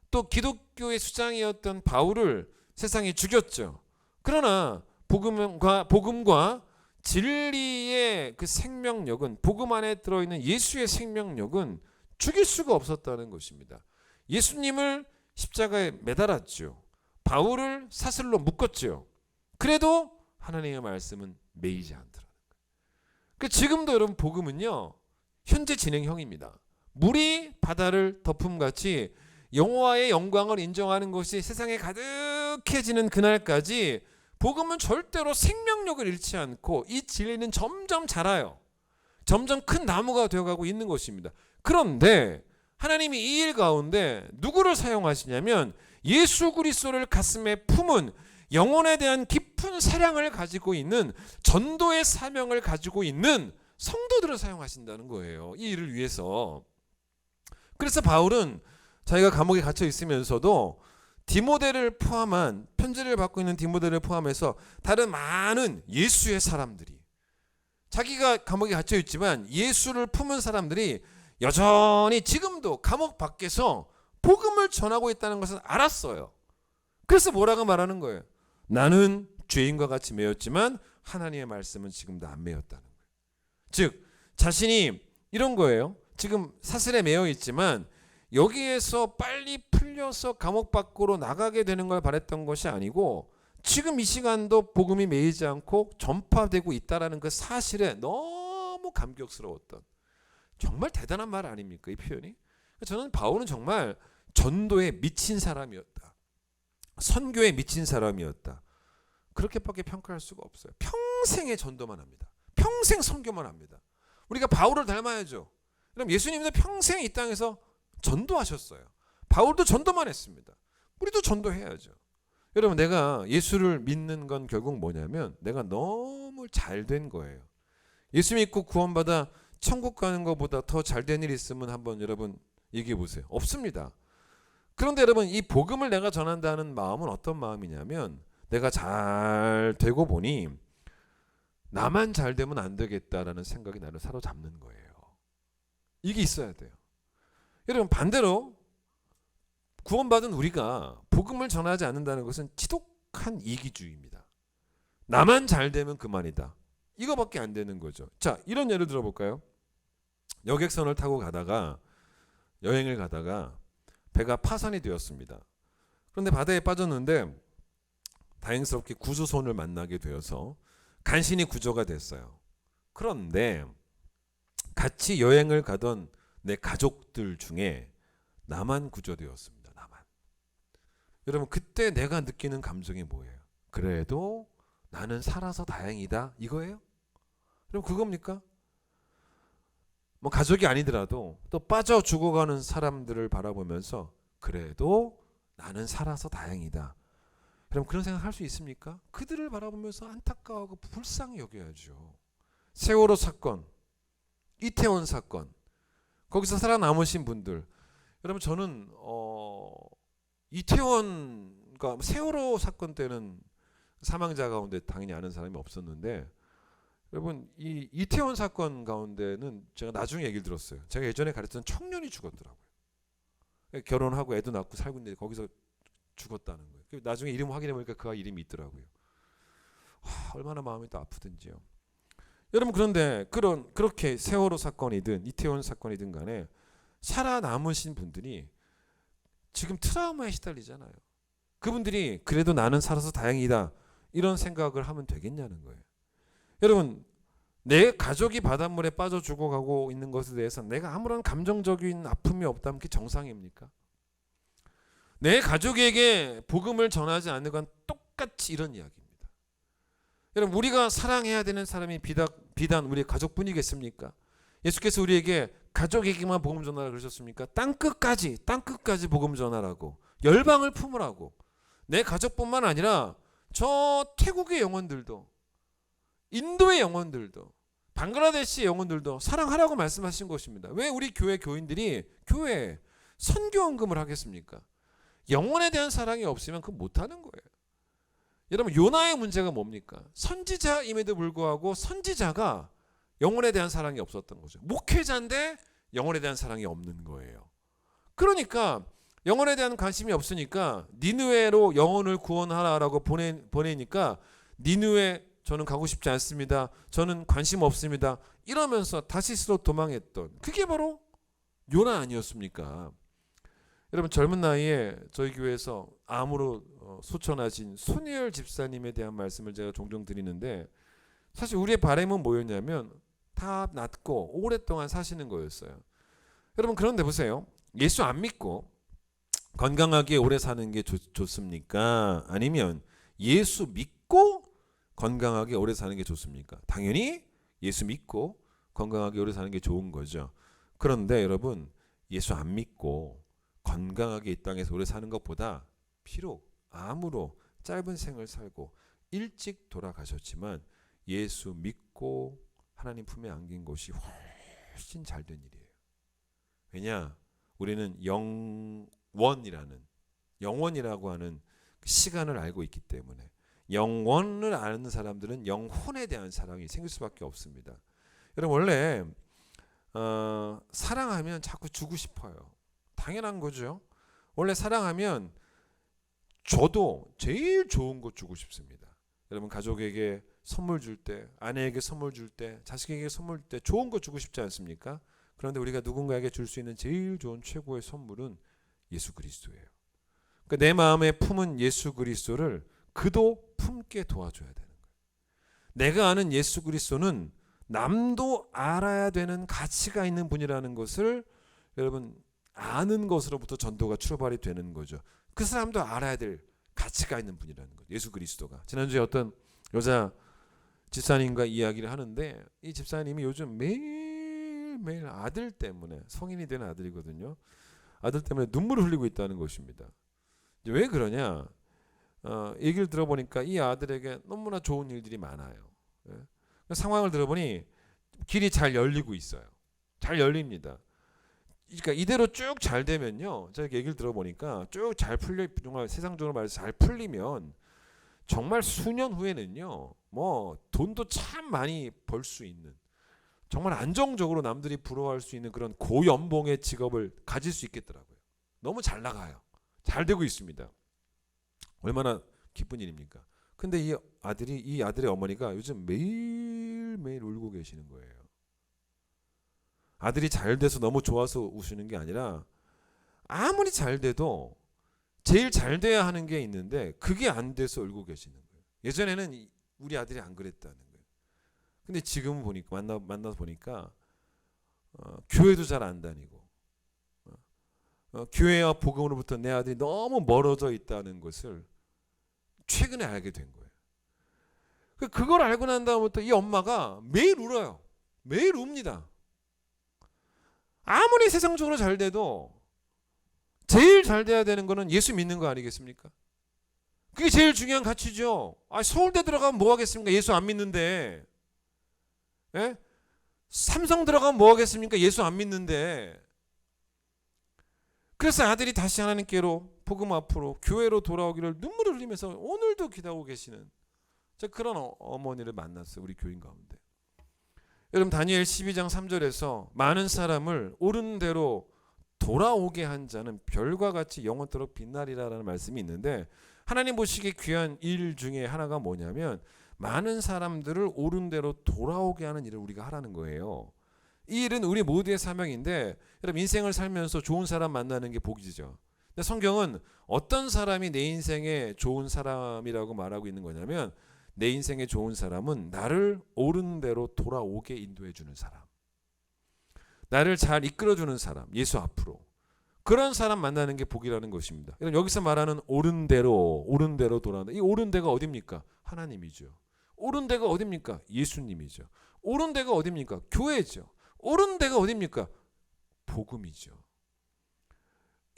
또 기독교의 수장이었던 바울을 세상에 죽였죠. 그러나 복음과 진리의 그 생명력은, 복음 안에 들어있는 예수의 생명력은 죽일 수가 없었다는 것입니다. 예수님을 십자가에 매달았죠. 바울을 사슬로 묶었죠. 그래도 하나님의 말씀은 매이지 않더라는 거예요. 그 지금도 여러분, 복음은요, 현재 진행형입니다. 물이 바다를 덮음같이 여호와의 영광을 인정하는 것이 세상에 가득해지는 그날까지 복음은 절대로 생명력을 잃지 않고 이 진리는 점점 자라요. 점점 큰 나무가 되어가고 있는 것입니다. 그런데 하나님이 이 일 가운데 누구를 사용하시냐면 예수 그리스도를 가슴에 품은 영혼에 대한 깊은 사랑을 가지고 있는, 전도의 사명을 가지고 있는 성도들을 사용하신다는 거예요. 이 일을 위해서. 그래서 바울은 자기가 감옥에 갇혀 있으면서도 디모데를 포함한, 편지를 받고 있는 디모데를 포함해서 다른 많은 예수의 사람들이, 자기가 감옥에 갇혀 있지만 예수를 품은 사람들이 여전히 지금도 감옥 밖에서 복음을 전하고 있다는 것을 알았어요. 그래서 뭐라고 말하는 거예요? 나는 죄인과 같이 매였지만 하나님의 말씀은 지금도 안 매였다는 거예요. 즉 자신이 이런 거예요. 지금 사슬에 매여 있지만 여기에서 빨리 풀려서 감옥 밖으로 나가게 되는 걸 바랬던 것이 아니고 지금 이 시간도 복음이 매이지 않고 전파되고 있다는 그 사실에 너무 감격스러웠던, 정말 대단한 말 아닙니까, 이 표현이? 저는 바울은 정말 전도에 미친 사람이었다, 선교에 미친 사람이었다, 그렇게밖에 평가할 수가 없어요. 평생의 전도만 합니다. 평생 선교만 합니다. 우리가 바울을 닮아야죠. 그럼 예수님도 평생 이 땅에서 전도하셨어요. 바울도 전도만 했습니다. 우리도 전도해야죠. 여러분, 내가 예수를 믿는 건 결국 뭐냐면 내가 너무 잘된 거예요. 예수 믿고 구원받아 천국 가는 것보다 더 잘된 일이 있으면 한번 여러분 얘기해 보세요. 없습니다. 그런데 여러분, 이 복음을 내가 전한다는 마음은 어떤 마음이냐면 내가 잘 되고 보니 나만 잘 되면 안 되겠다라는 생각이 나를 사로잡는 거예요. 이게 있어야 돼요. 여러분, 반대로 구원받은 우리가 복음을 전하지 않는다는 것은 지독한 이기주의입니다. 나만 잘 되면 그만이다. 이거밖에 안 되는 거죠. 자, 이런 예를 들어볼까요? 여객선을 타고 가다가 여행을 가다가 배가 파산이 되었습니다. 그런데 바다에 빠졌는데 다행스럽게 구조선을 만나게 되어서 간신히 구조가 됐어요. 그런데 같이 여행을 가던 내 가족들 중에 나만 구조되었습니다. 나만. 여러분, 그때 내가 느끼는 감정이 뭐예요? 그래도 나는 살아서 다행이다, 이거예요? 그럼 그겁니까? 뭐 가족이 아니더라도 또 빠져 죽어가는 사람들을 바라보면서 그래도 나는 살아서 다행이다, 그럼 그런 생각 할 수 있습니까? 그들을 바라보면서 안타까워하고 불쌍히 여겨야죠. 세월호 사건, 이태원 사건, 거기서 살아남으신 분들, 여러분, 저는 이태원과 세월호 사건 때는 사망자 가운데 당연히 아는 사람이 없었는데, 여러분, 이 이태원 사건 가운데는 제가 나중에 얘기를 들었어요. 제가 예전에 가르쳤던 청년이 죽었더라고요. 결혼하고 애도 낳고 살고 있는데 거기서 죽었다는 거예요. 나중에 이름 확인해 보니까 그 아이 이름이 있더라고요. 얼마나 마음이 또 아프든지요. 여러분, 그런데 그렇게 세월호 사건이든 이태원 사건이든 간에 살아남으신 분들이 지금 트라우마에 시달리잖아요. 그분들이 그래도 나는 살아서 다행이다, 이런 생각을 하면 되겠냐는 거예요. 여러분, 내 가족이 바닷물에 빠져 죽어가고 있는 것에 대해서 내가 아무런 감정적인 아픔이 없다면 그게 정상입니까? 내 가족에게 복음을 전하지 않는 건 똑같이 이런 이야기입니다. 여러분, 우리가 사랑해야 되는 사람이 비단 우리 가족뿐이겠습니까? 예수께서 우리에게 가족에게만 복음 전하라 그러셨습니까? 땅끝까지 복음 전하라고, 열방을 품으라고. 내 가족뿐만 아니라 저 태국의 영혼들도, 인도의 영혼들도, 방글라데시의 영혼들도 사랑하라고 말씀하신 것입니다. 왜 우리 교회 교인들이 교회에 선교헌금을 하겠습니까? 영혼에 대한 사랑이 없으면 그거 못하는 거예요. 여러분, 요나의 문제가 뭡니까? 선지자임에도 불구하고 선지자가 영혼에 대한 사랑이 없었던 거죠. 목회자인데 영혼에 대한 사랑이 없는 거예요. 그러니까 영혼에 대한 관심이 없으니까 니느웨로 영혼을 구원하라라고 보내니까 니느웨 저는 가고 싶지 않습니다, 저는 관심 없습니다, 이러면서 다시스로 도망했던, 그게 바로 요나 아니었습니까? 여러분, 젊은 나이에 저희 교회에서 암으로 소천하신 손혜열 집사님에 대한 말씀을 제가 종종 드리는데, 사실 우리의 바람은 뭐였냐면 다 낫고 오랫동안 사시는 거였어요. 여러분, 그런데 보세요. 예수 안 믿고 건강하게 오래 사는 게 좋습니까? 아니면 예수 믿고 건강하게 오래 사는 게 좋습니까? 당연히 예수 믿고 건강하게 오래 사는 게 좋은 거죠. 그런데 여러분, 예수 안 믿고 건강하게 이 땅에서 오래 사는 것보다 비록 암으로 짧은 생을 살고 일찍 돌아가셨지만 예수 믿고 하나님 품에 안긴 것이 훨씬 잘된 일이에요. 왜냐? 우리는 영원이라고 하는 시간을 알고 있기 때문에. 영원을 아는 사람들은 영혼에 대한 사랑이 생길 수밖에 없습니다. 여러분, 원래 사랑하면 자꾸 주고 싶어요. 당연한 거죠. 원래 사랑하면 저도 제일 좋은 거 주고 싶습니다. 여러분, 가족에게 선물 줄 때, 아내에게 선물 줄 때, 자식에게 선물 줄 때 좋은 거 주고 싶지 않습니까? 그런데 우리가 누군가에게 줄 수 있는 제일 좋은 최고의 선물은 예수 그리스도예요. 그러니까 내 마음에 품은 예수 그리스도를 그도 품게 도와줘야 되는 거예요. 내가 아는 예수 그리스도는 남도 알아야 되는 가치가 있는 분이라는 것을 여러분 아는 것으로부터 전도가 출발이 되는 거죠. 그 사람도 알아야 될 가치가 있는 분이라는 거죠. 예수 그리스도가. 지난주에 어떤 여자 집사님과 이야기를 하는데, 이 집사님이 요즘 매일 아들 때문에, 성인이 된 아들이거든요, 아들 때문에 눈물을 흘리고 있다는 것입니다. 왜 그러냐? 얘기를 들어보니까 이 아들에게 너무나 좋은 일들이 많아요. 예. 상황을 들어보니 길이 잘 열리고 있어요. 잘 열립니다. 그러니까 이대로 쭉 잘 되면요, 제가 얘기를 들어보니까 쭉 잘 풀려, 정말 세상적으로 말해서 잘 풀리면 정말 수년 후에는요, 뭐 돈도 참 많이 벌 수 있는, 정말 안정적으로 남들이 부러워할 수 있는 그런 고연봉의 직업을 가질 수 있겠더라고요. 너무 잘 나가요. 잘 되고 있습니다. 얼마나 기쁜 일입니까? 근데 이 아들의 어머니가 요즘 매일매일 울고 계시는 거예요. 아들이 잘 돼서 너무 좋아서 우시는 게 아니라, 아무리 잘 돼도 제일 잘 돼야 하는 게 있는데 그게 안 돼서 울고 계시는 거예요. 예전에는 우리 아들이 안 그랬다는 거예요. 근데 지금 보니까 만나서 보니까 교회도 잘 안 다니고, 교회와 복음으로부터 내 아들이 너무 멀어져 있다는 것을 최근에 알게 된 거예요. 그걸 알고 난 다음부터 이 엄마가 매일 울어요. 매일 웁니다. 아무리 세상적으로 잘 돼도 제일 잘 돼야 되는 거는 예수 믿는 거 아니겠습니까? 그게 제일 중요한 가치죠. 서울대 들어가면 뭐 하겠습니까? 예수 안 믿는데. 예? 삼성 들어가면 뭐 하겠습니까? 예수 안 믿는데. 그래서 아들이 다시 하나님께로, 복음 앞으로, 교회로 돌아오기를 눈물을 흘리면서 오늘도 기도하고 계시는 그런 어머니를 만났어요. 우리 교인 가운데. 여러분, 다니엘 12장 3절에서 많은 사람을 옳은 대로 돌아오게 한 자는 별과 같이 영원토록 빛나리라라는 말씀이 있는데, 하나님 보시기에 귀한 일 중에 하나가 뭐냐면 많은 사람들을 옳은 대로 돌아오게 하는 일을 우리가 하라는 거예요. 이 일은 우리 모두의 사명인데, 여러분, 인생을 살면서 좋은 사람 만나는 게 복이죠. 근데 성경은 어떤 사람이 내 인생에 좋은 사람이라고 말하고 있는 거냐면, 내 인생에 좋은 사람은 나를 옳은 대로 돌아오게 인도해 주는 사람, 나를 잘 이끌어 주는 사람, 예수 앞으로, 그런 사람 만나는 게 복이라는 것입니다. 여기서 말하는 옳은 대로 돌아온다. 이 옳은 데가 어딥니까? 하나님이죠. 옳은 데가 어딥니까? 예수님이죠. 옳은 데가 어딥니까? 교회죠. 옳은 데가 어딥니까? 복음이죠.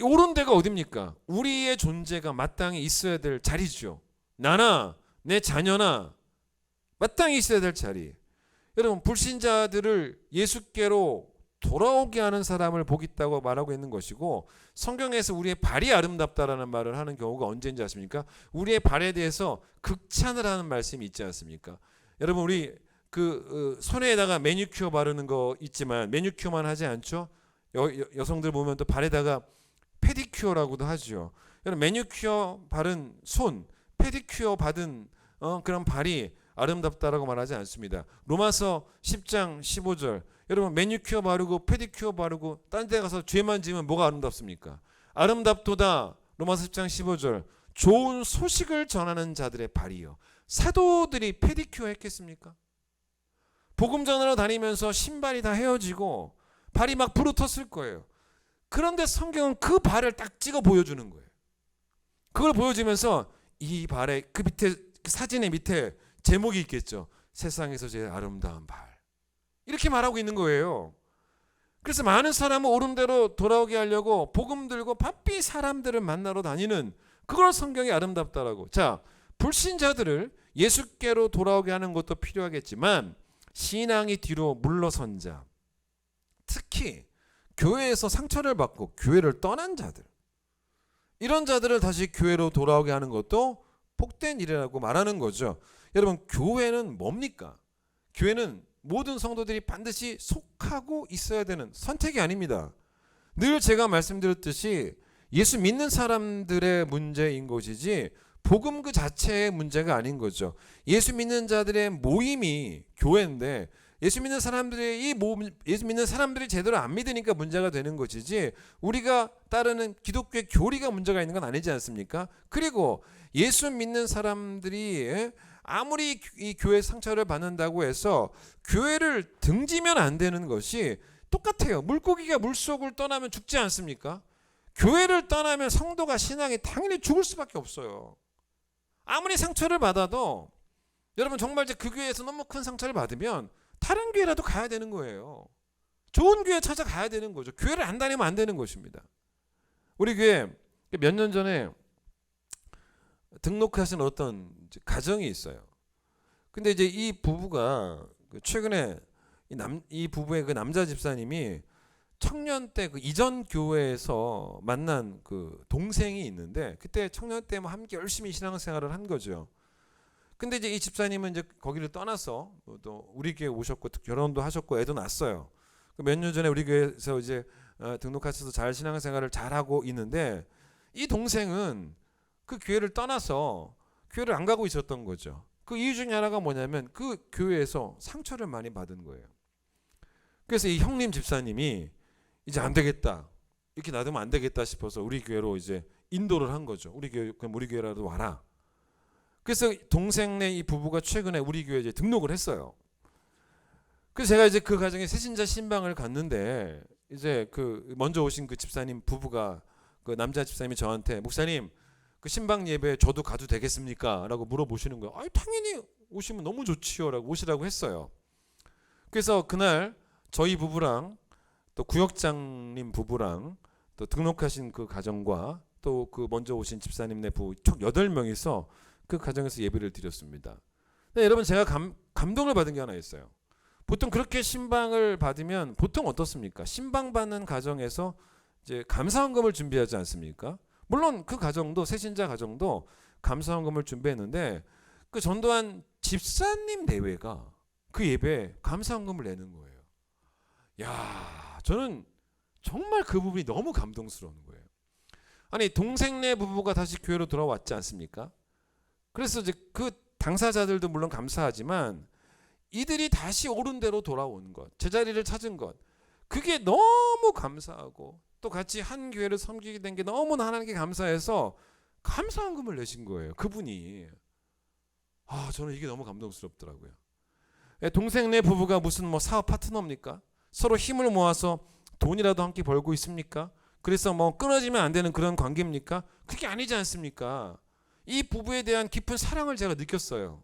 옳은 데가 어딥니까? 우리의 존재가 마땅히 있어야 될 자리죠. 나나 내 자녀나 마땅히 있어야 될 자리. 여러분, 불신자들을 예수께로 돌아오게 하는 사람을 복 있다고 말하고 있는 것이고, 성경에서 우리의 발이 아름답다라는 말을 하는 경우가 언제인지 아십니까? 우리의 발에 대해서 극찬을 하는 말씀이 있지 않습니까? 여러분, 우리 손에다가 매니큐어 바르는 거 있지만 매니큐어만 하지 않죠? 여성들 보면 또 발에다가 페디큐어라고도 하죠. 여러분, 매니큐어 바른 손, 페디큐어 받은 그런 발이 아름답다라고 말하지 않습니다. 로마서 10장 15절. 여러분, 매니큐어 바르고 페디큐어 바르고 딴 데 가서 죄만 지으면 뭐가 아름답습니까? 아름답도다. 로마서 10장 15절. 좋은 소식을 전하는 자들의 발이요. 사도들이 페디큐어 했겠습니까? 복음 전하러 다니면서 신발이 다 헤어지고 발이 막 부르텄을 거예요. 그런데 성경은 그 발을 딱 찍어 보여주는 거예요. 그걸 보여주면서 이 발에, 그 밑에, 그 사진의 밑에 제목이 있겠죠. 세상에서 제일 아름다운 발. 이렇게 말하고 있는 거예요. 그래서 많은 사람은 옳은 대로 돌아오게 하려고 복음 들고 바삐 사람들을 만나러 다니는, 그걸 성경이 아름답다라고. 자, 불신자들을 예수께로 돌아오게 하는 것도 필요하겠지만, 신앙이 뒤로 물러선 자, 특히 교회에서 상처를 받고 교회를 떠난 자들, 이런 자들을 다시 교회로 돌아오게 하는 것도 복된 일이라고 말하는 거죠. 여러분, 교회는 뭡니까? 교회는 모든 성도들이 반드시 속하고 있어야 되는 선택이 아닙니다. 늘 제가 말씀드렸듯이 예수 믿는 사람들의 문제인 것이지 복음 그 자체의 문제가 아닌 거죠. 예수 믿는 자들의 모임이 교회인데, 예수 믿는 사람들의 예수 믿는 사람들이 제대로 안 믿으니까 문제가 되는 것이지, 우리가 따르는 기독교의 교리가 문제가 있는 건 아니지 않습니까? 그리고 예수 믿는 사람들이 아무리 이 교회 상처를 받는다고 해서 교회를 등지면 안 되는 것이 똑같아요. 물고기가 물속을 떠나면 죽지 않습니까? 교회를 떠나면 성도가, 신앙이 당연히 죽을 수밖에 없어요. 아무리 상처를 받아도, 여러분, 정말 그 교회에서 너무 큰 상처를 받으면 다른 교회라도 가야 되는 거예요. 좋은 교회 찾아가야 되는 거죠. 교회를 안 다니면 안 되는 것입니다. 우리 교회 몇 년 전에 등록하신 어떤 이제 가정이 있어요. 근데 이제 이 부부가 최근에 이 부부의 그 남자 집사님이 청년 때 그 이전 교회에서 만난 그 동생이 있는데 그때 청년 때 뭐 함께 열심히 신앙생활을 한 거죠. 근데 이제 이 집사님은 이제 거기를 떠나서 또 우리 교회 오셨고 결혼도 하셨고 애도 낳았어요. 몇 년 전에 우리 교회에서 이제 등록하셔서 잘 신앙생활을 잘 하고 있는데 이 동생은 그 교회를 떠나서 교회를 안 가고 있었던 거죠. 그 이유 중에 하나가 뭐냐면 그 교회에서 상처를 많이 받은 거예요. 그래서 이 형님 집사님이 이제 안 되겠다, 이렇게 놔두면 안 되겠다 싶어서 우리 교회로 이제 인도를 한 거죠. 우리 교회, 그럼 우리 교회라도 와라. 그래서 동생네 이 부부가 최근에 우리 교회에 이제 등록을 했어요. 그래서 제가 이제 그 가정에 새신자 신방을 갔는데 이제 그 먼저 오신 그 집사님 부부가 그 남자 집사님이 저한테 목사님 그 신방 예배 저도 가도 되겠습니까? 라고 물어보시는 거예요. 당연히 오시면 너무 좋지요. 라고 오시라고 했어요. 그래서 그날 저희 부부랑 또 구역장님 부부랑 또 등록하신 그 가정과 또 그 먼저 오신 집사님네 부부 총 8명이서 그 가정에서 예배를 드렸습니다. 근데 여러분 제가 감동을 받은 게 하나 있어요. 보통 그렇게 신방을 받으면 보통 어떻습니까? 신방 받는 가정에서 이제 감사헌금을 준비하지 않습니까? 물론 그 가정도 새신자 가정도 감사헌금을 준비했는데 그 전도한 집사님 내외가 그 예배에 감사헌금을 내는 거예요. 야, 저는 정말 그 부분이 너무 감동스러운 거예요. 아니 동생네 부부가 다시 교회로 돌아왔지 않습니까? 그래서 이제 그 당사자들도 물론 감사하지만 이들이 다시 옳은 대로 돌아온 것, 제자리를 찾은 것, 그게 너무 감사하고 또 같이 한 교회를 섬기게 된 게 너무나 하나님께 감사해서 감사헌금을 내신 거예요. 그분이. 저는 이게 너무 감동스럽더라고요. 동생네 부부가 무슨 뭐 사업 파트너입니까? 서로 힘을 모아서 돈이라도 함께 벌고 있습니까? 그래서 뭐 끊어지면 안 되는 그런 관계입니까? 그게 아니지 않습니까? 이 부부에 대한 깊은 사랑을 제가 느꼈어요.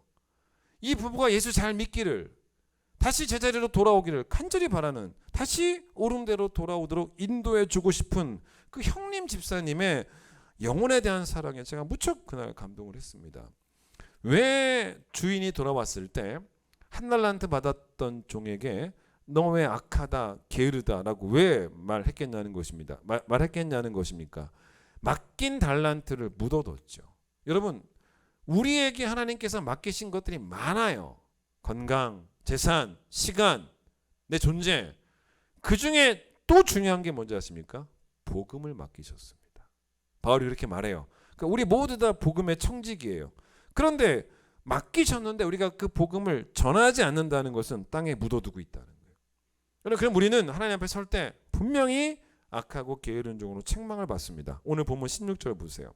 이 부부가 예수 잘 믿기를, 다시 제자리로 돌아오기를 간절히 바라는, 다시 옳은대로 돌아오도록 인도해 주고 싶은 그 형님 집사님의 영혼에 대한 사랑에 제가 무척 그날 감동을 했습니다. 왜 주인이 돌아왔을 때 한 달란트 받았던 종에게 너 왜 악하다 게으르다라고 왜 말했겠냐는 것입니다. 말했겠냐는 것입니까? 맡긴 달란트를 묻어뒀죠. 여러분 우리에게 하나님께서 맡기신 것들이 많아요. 건강, 재산, 시간, 내 존재. 그 중에 또 중요한 게 뭔지 아십니까? 복음을 맡기셨습니다. 바울이 이렇게 말해요. 그러니까 우리 모두 다 복음의 청직이에요. 그런데 맡기셨는데 우리가 그 복음을 전하지 않는다는 것은 땅에 묻어두고 있다는 거예요. 그럼 우리는 하나님 앞에 설 때 분명히 악하고 게으른 종으로 책망을 받습니다. 오늘 본문 16절 보세요.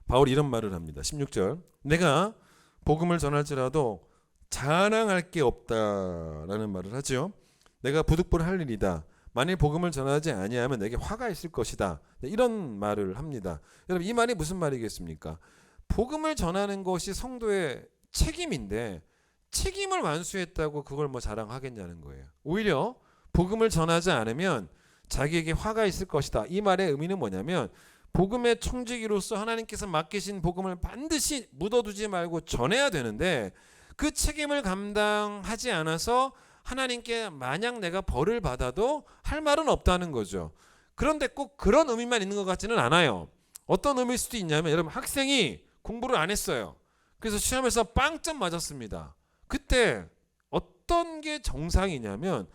바울이 이런 말을 합니다. 16절. 내가 복음을 전할지라도 자랑할 게 없다라는 말을 하죠. 내가 부득불 할 일이다. 만일 복음을 전하지 아니하면 내게 화가 있을 것이다. 이런 말을 합니다. 여러분 이 말이 무슨 말이겠습니까? 복음을 전하는 것이 성도의 책임인데 책임을 완수했다고 그걸 뭐 자랑하겠냐는 거예요. 오히려 복음을 전하지 않으면 자기에게 화가 있을 것이다. 이 말의 의미는 뭐냐면 복음의 청지기로서 하나님께서 맡기신 복음을 반드시 묻어두지 말고 전해야 되는데 그 책임을 감당하지 않아서 하나님께 만약 내가 벌을 받아도 할 말은 없다는 거죠. 그런데 꼭 그런 의미만 있는 것 같지는 않아요. 어떤 의미일 수도 있냐면 여러분 학생이 공부를 안 했어요. 그래서 시험에서 빵점 맞았습니다. 그때 어떤 게 정상이냐면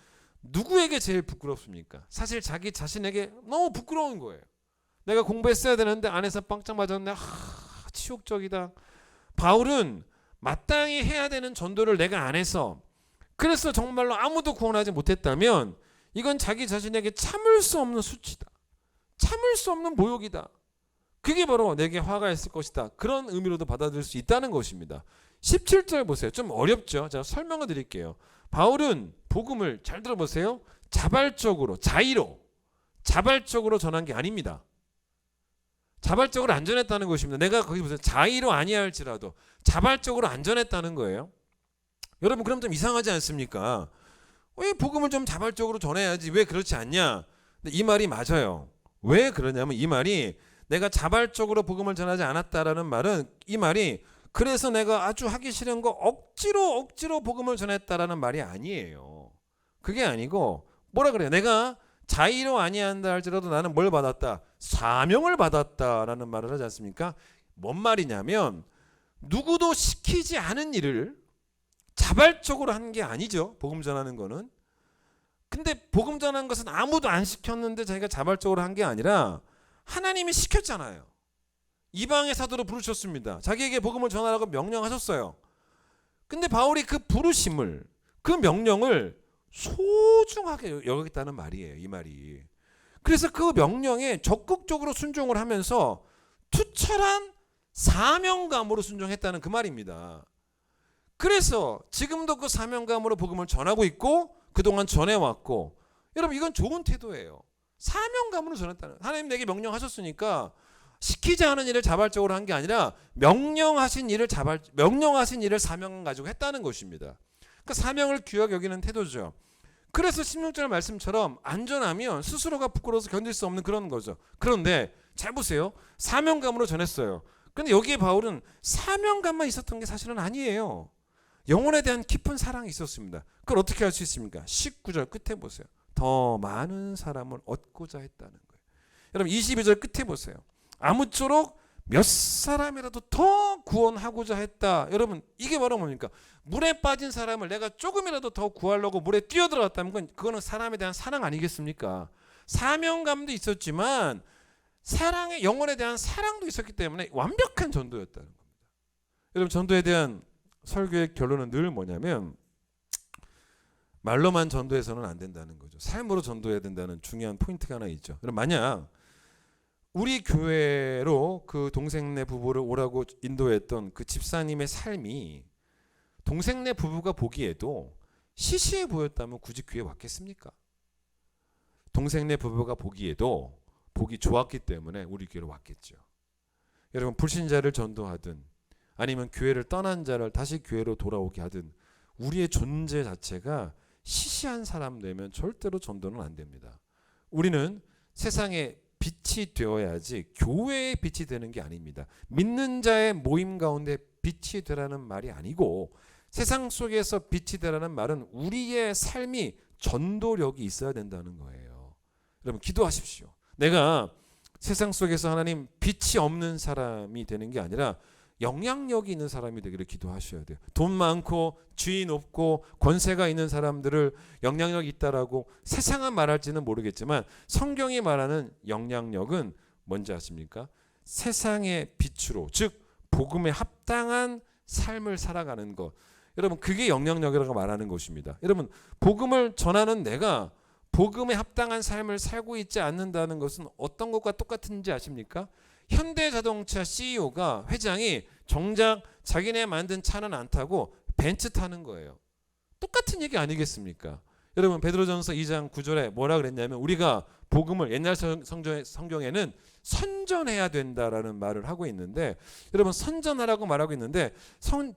누구에게 제일 부끄럽습니까? 사실 자기 자신에게 너무 부끄러운 거예요. 내가 공부했어야 되는데 안 해서 빵점 맞았는데 치욕적이다. 바울은 마땅히 해야 되는 전도를 내가 안 해서 그래서 정말로 아무도 구원하지 못했다면 이건 자기 자신에게 참을 수 없는 수치다. 참을 수 없는 모욕이다. 그게 바로 내게 화가 있을 것이다. 그런 의미로도 받아들일 수 있다는 것입니다. 17절 보세요. 좀 어렵죠. 제가 설명을 드릴게요. 바울은 복음을 잘 들어보세요. 자발적으로 자발적으로 전한 게 아닙니다. 자발적으로 안 전했다는 것입니다. 내가 거기 보세요. 자의로 아니할지라도 자발적으로 안 전했다는 거예요. 여러분 그럼 좀 이상하지 않습니까? 왜 복음을 좀 자발적으로 전해야지 왜 그렇지 않냐? 근데 이 말이 맞아요. 왜 그러냐면 이 말이 내가 자발적으로 복음을 전하지 않았다라는 말은 이 말이 그래서 내가 아주 하기 싫은 거 억지로 복음을 전했다라는 말이 아니에요. 그게 아니고 뭐라 그래요? 내가 자의로 아니한다 할지라도 나는 뭘 받았다? 사명을 받았다라는 말을 하지 않습니까? 뭔 말이냐면 누구도 시키지 않은 일을 자발적으로 한 게 아니죠. 복음 전하는 거는. 근데 복음 전하는 것은 아무도 안 시켰는데 자기가 자발적으로 한 게 아니라 하나님이 시켰잖아요. 이방의 사도로 부르셨습니다. 자기에게 복음을 전하라고 명령하셨어요. 근데 바울이 그 부르심을, 그 명령을 소중하게 여기겠다는 말이에요. 이 말이. 그래서 그 명령에 적극적으로 순종을 하면서 투철한 사명감으로 순종했다는 그 말입니다. 그래서 지금도 그 사명감으로 복음을 전하고 있고 그동안 전해왔고, 여러분 이건 좋은 태도예요. 사명감으로 전했다는, 하나님 내게 명령하셨으니까 시키지 않은 일을 자발적으로 한 게 아니라 명령하신 일을 사명감 가지고 했다는 것입니다. 그러니까 사명을 귀하게 여기는 태도죠. 그래서 16절 말씀처럼 안전하면 스스로가 부끄러워서 견딜 수 없는 그런 거죠. 그런데 잘 보세요. 사명감으로 전했어요. 그런데 여기에 바울은 사명감만 있었던 게 사실은 아니에요. 영혼에 대한 깊은 사랑이 있었습니다. 그걸 어떻게 할 수 있습니까? 19절 끝에 보세요. 더 많은 사람을 얻고자 했다는 거예요. 여러분 22절 끝에 보세요. 아무쪼록 몇 사람이라도 더 구원하고자 했다. 여러분 이게 바로 뭡니까? 물에 빠진 사람을 내가 조금이라도 더 구하려고 물에 뛰어들어갔다면 그거는 사람에 대한 사랑 아니겠습니까? 사명감도 있었지만 사랑의, 영혼에 대한 사랑도 있었기 때문에 완벽한 전도였다는 겁니다. 여러분 전도에 대한 설교의 결론은 늘 뭐냐면 말로만 전도해서는 안 된다는 거죠. 삶으로 전도해야 된다는 중요한 포인트가 하나 있죠. 여러분 만약 우리 교회로 그 동생네 부부를 오라고 인도했던 그 집사님의 삶이 동생네 부부가 보기에도 시시해 보였다면 굳이 교회에 왔겠습니까? 동생네 부부가 보기에도 보기 좋았기 때문에 우리 교회로 왔겠죠. 여러분 불신자를 전도하든 아니면 교회를 떠난 자를 다시 교회로 돌아오게 하든 우리의 존재 자체가 시시한 사람 되면 절대로 전도는 안 됩니다. 우리는 세상에 빛이 되어야지 교회의 빛이 되는 게 아닙니다. 믿는 자의 모임 가운데 빛이 되라는 말이 아니고 세상 속에서 빛이 되라는 말은 우리의 삶이 전도력이 있어야 된다는 거예요. 여러분 기도하십시오. 내가 세상 속에서 하나님 빛이 없는 사람이 되는 게 아니라 영향력이 있는 사람이 되기를 기도하셔야 돼요. 돈 많고 지위 높고 권세가 있는 사람들을 영향력이 있다라고 세상은 말할지는 모르겠지만 성경이 말하는 영향력은 뭔지 아십니까? 세상의 빛으로, 즉 복음에 합당한 삶을 살아가는 것. 여러분 그게 영향력이라고 말하는 것입니다. 여러분 복음을 전하는 내가 복음에 합당한 삶을 살고 있지 않는다는 것은 어떤 것과 똑같은지 아십니까? 현대자동차 CEO가 회장이 정작 자기네 만든 차는 안 타고 벤츠 타는 거예요. 똑같은 얘기 아니겠습니까? 여러분 베드로전서 2장 9절에 뭐라 그랬냐면 우리가 복음을 옛날 성경에는 선전해야 된다라는 말을 하고 있는데 여러분 선전하라고 말하고 있는데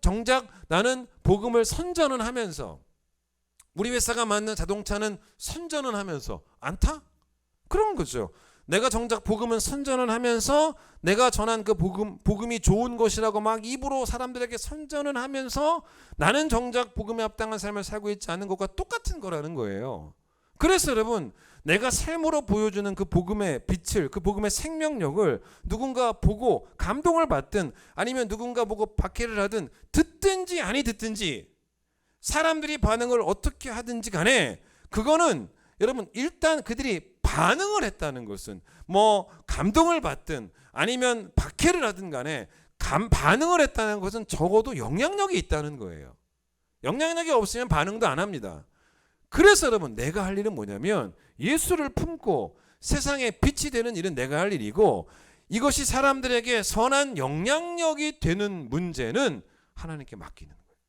정작 나는 복음을 선전은 하면서 우리 회사가 만든 자동차는 선전은 하면서 안 타? 그런 거죠. 내가 정작 복음은 선전을 하면서 내가 전한 그 복음이 좋은 것이라고 막 입으로 사람들에게 선전을 하면서 나는 정작 복음에 합당한 삶을 살고 있지 않은 것과 똑같은 거라는 거예요. 그래서 여러분 내가 삶으로 보여주는 그 복음의 빛을, 그 복음의 생명력을 누군가 보고 감동을 받든 아니면 누군가 보고 박해를 하든 듣든지 아니 듣든지 사람들이 반응을 어떻게 하든지 간에 그거는 여러분 일단 그들이 반응을 했다는 것은 뭐 감동을 받든 아니면 박해를 하든 간에 반응을 했다는 것은 적어도 영향력이 있다는 거예요. 영향력이 없으면 반응도 안 합니다. 그래서 여러분 내가 할 일은 뭐냐면 예수를 품고 세상에 빛이 되는 일은 내가 할 일이고 이것이 사람들에게 선한 영향력이 되는 문제는 하나님께 맡기는 거예요.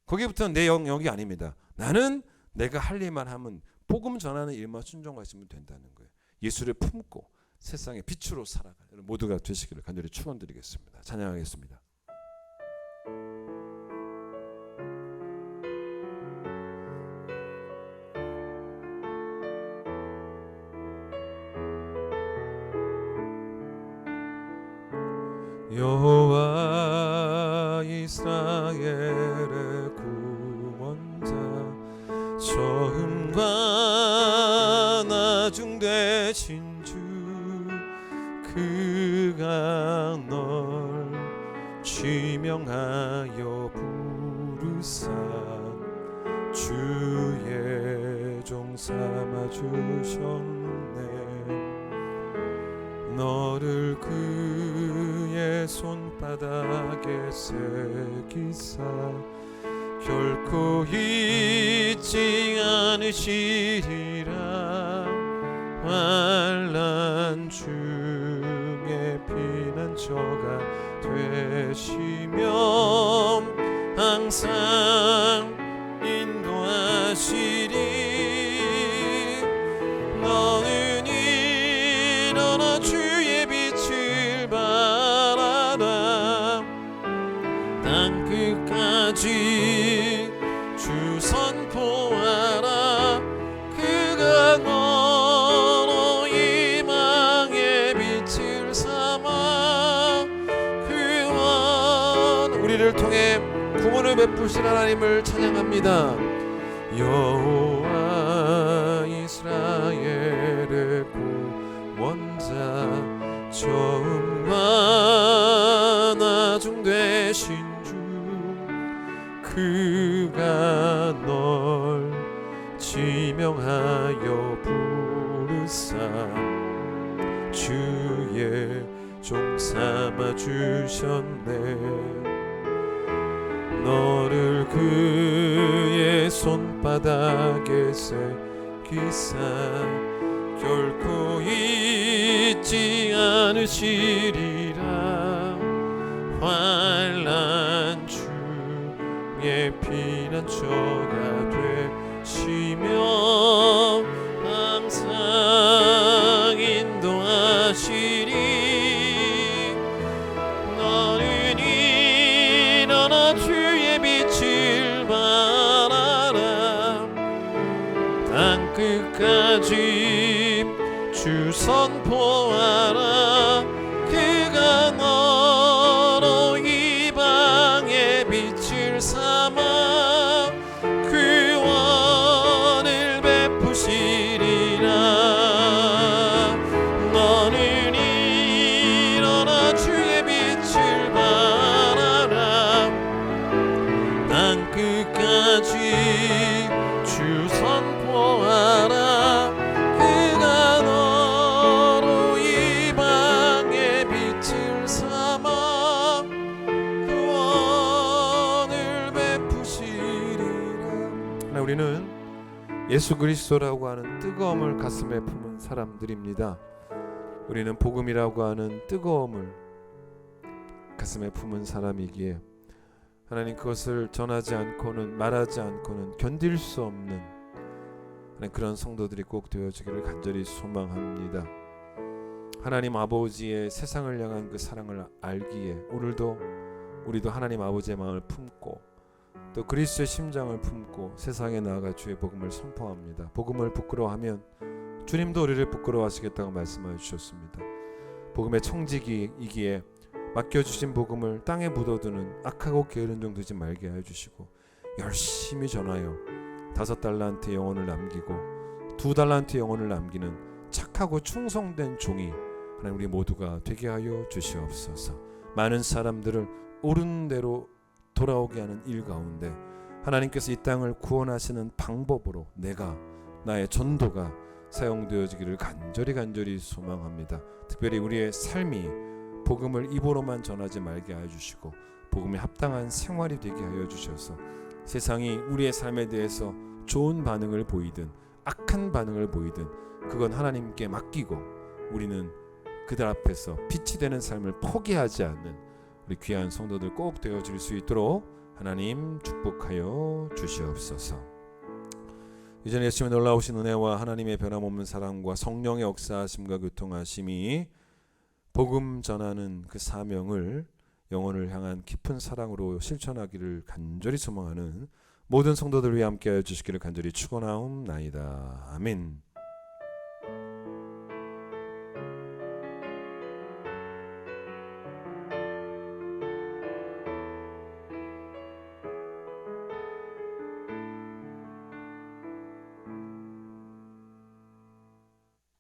거기부터는 내 영역이 아닙니다. 나는 내가 할 일만 하면 복음 전하는 일만 순종하시면 된다는 거예요. 예수를 품고 세상의 빛으로 살아가는 모두가 되시기를 간절히 축원드리겠습니다. 찬양하겠습니다. 여호와 이스라엘의 구원자 처음과 나중 되신 주 그가 널 지명하여 부르사 주의 종 삼아 주셨네. 너를 그의 손바닥에 새기사 결코 잊지 않으시리라. 환난 중에 피난처가 되시며 항상 인도하시리. 너는 일어나 주의 빛을 발하라. 땅끝까지 주 선포하라. 그가 너로 희망의 빛을 삼아 그원 우리를 통해 구원을 베푸신 하나님을 찬양합니다. 여호와 이스라엘의 구원자 처음과 나중 되신 주 그가 널 지명하여 부르사 주의 종 삼아 주셨네. 너를 그의 손바닥에 새기사 결코 잊지 않으시리라. 환난 중에 피난처가 되시며 항상 인도하시리. 너는 일어나 주의 빛을 발하라. 땅끝까지 주 선포하라. 그가 너로 이방의 빛을 삼아 구원을 베푸시리라. 너는 일어나 주의 빛을 발하라. 땅끝까지 주 선포하라. 그가 너로 이방의 빛을 삼아 구원을 베푸시리라. 우리는 예수 그리스도라고 하는 뜨거움을 가슴에 품은 사람들입니다. 우리는 복음이라고 하는 뜨거움을 가슴에 품은 사람이기에 하나님 그것을 전하지 않고는 말하지 않고는 견딜 수 없는 그런 성도들이 꼭 되어지기를 간절히 소망합니다. 하나님 아버지의 세상을 향한 그 사랑을 알기에 오늘도 우리도 하나님 아버지의 마음을 품고 또 그리스도의 심장을 품고 세상에 나아가 주의 복음을 선포합니다. 복음을 부끄러워하면 주님도 우리를 부끄러워하시겠다고 말씀해 주셨습니다. 복음의 청지기이기에 맡겨주신 복음을 땅에 묻어두는 악하고 게으른 종 두지 말게 해주시고 열심히 전하여 5달란트 영혼을 남기고 2달란트 영혼을 남기는 착하고 충성된 종이 하나님 우리 모두가 되게 하여 주시옵소서. 많은 사람들을 옳은 대로 돌아오게 하는 일 가운데 하나님께서 이 땅을 구원하시는 방법으로 내가 나의 전도가 사용되어지기를 간절히 소망합니다. 특별히 우리의 삶이 복음을 입으로만 전하지 말게 하여 주시고 복음에 합당한 생활이 되게 하여 주셔서 세상이 우리의 삶에 대해서 좋은 반응을 보이든 악한 반응을 보이든 그건 하나님께 맡기고 우리는 그들 앞에서 빛이 되는 삶을 포기하지 않는 우리 귀한 성도들 꼭 되어질 수 있도록 하나님 축복하여 주시옵소서. 이전에 예수님의 놀라우신 은혜와 하나님의 변함없는 사랑과 성령의 역사하심과 교통하심이 복음 전하는 그 사명을 영혼을 향한 깊은 사랑으로 실천하기를 간절히 소망하는 모든 성도들 위해 함께하여 주시기를 간절히 축원하옵나이다. 아멘.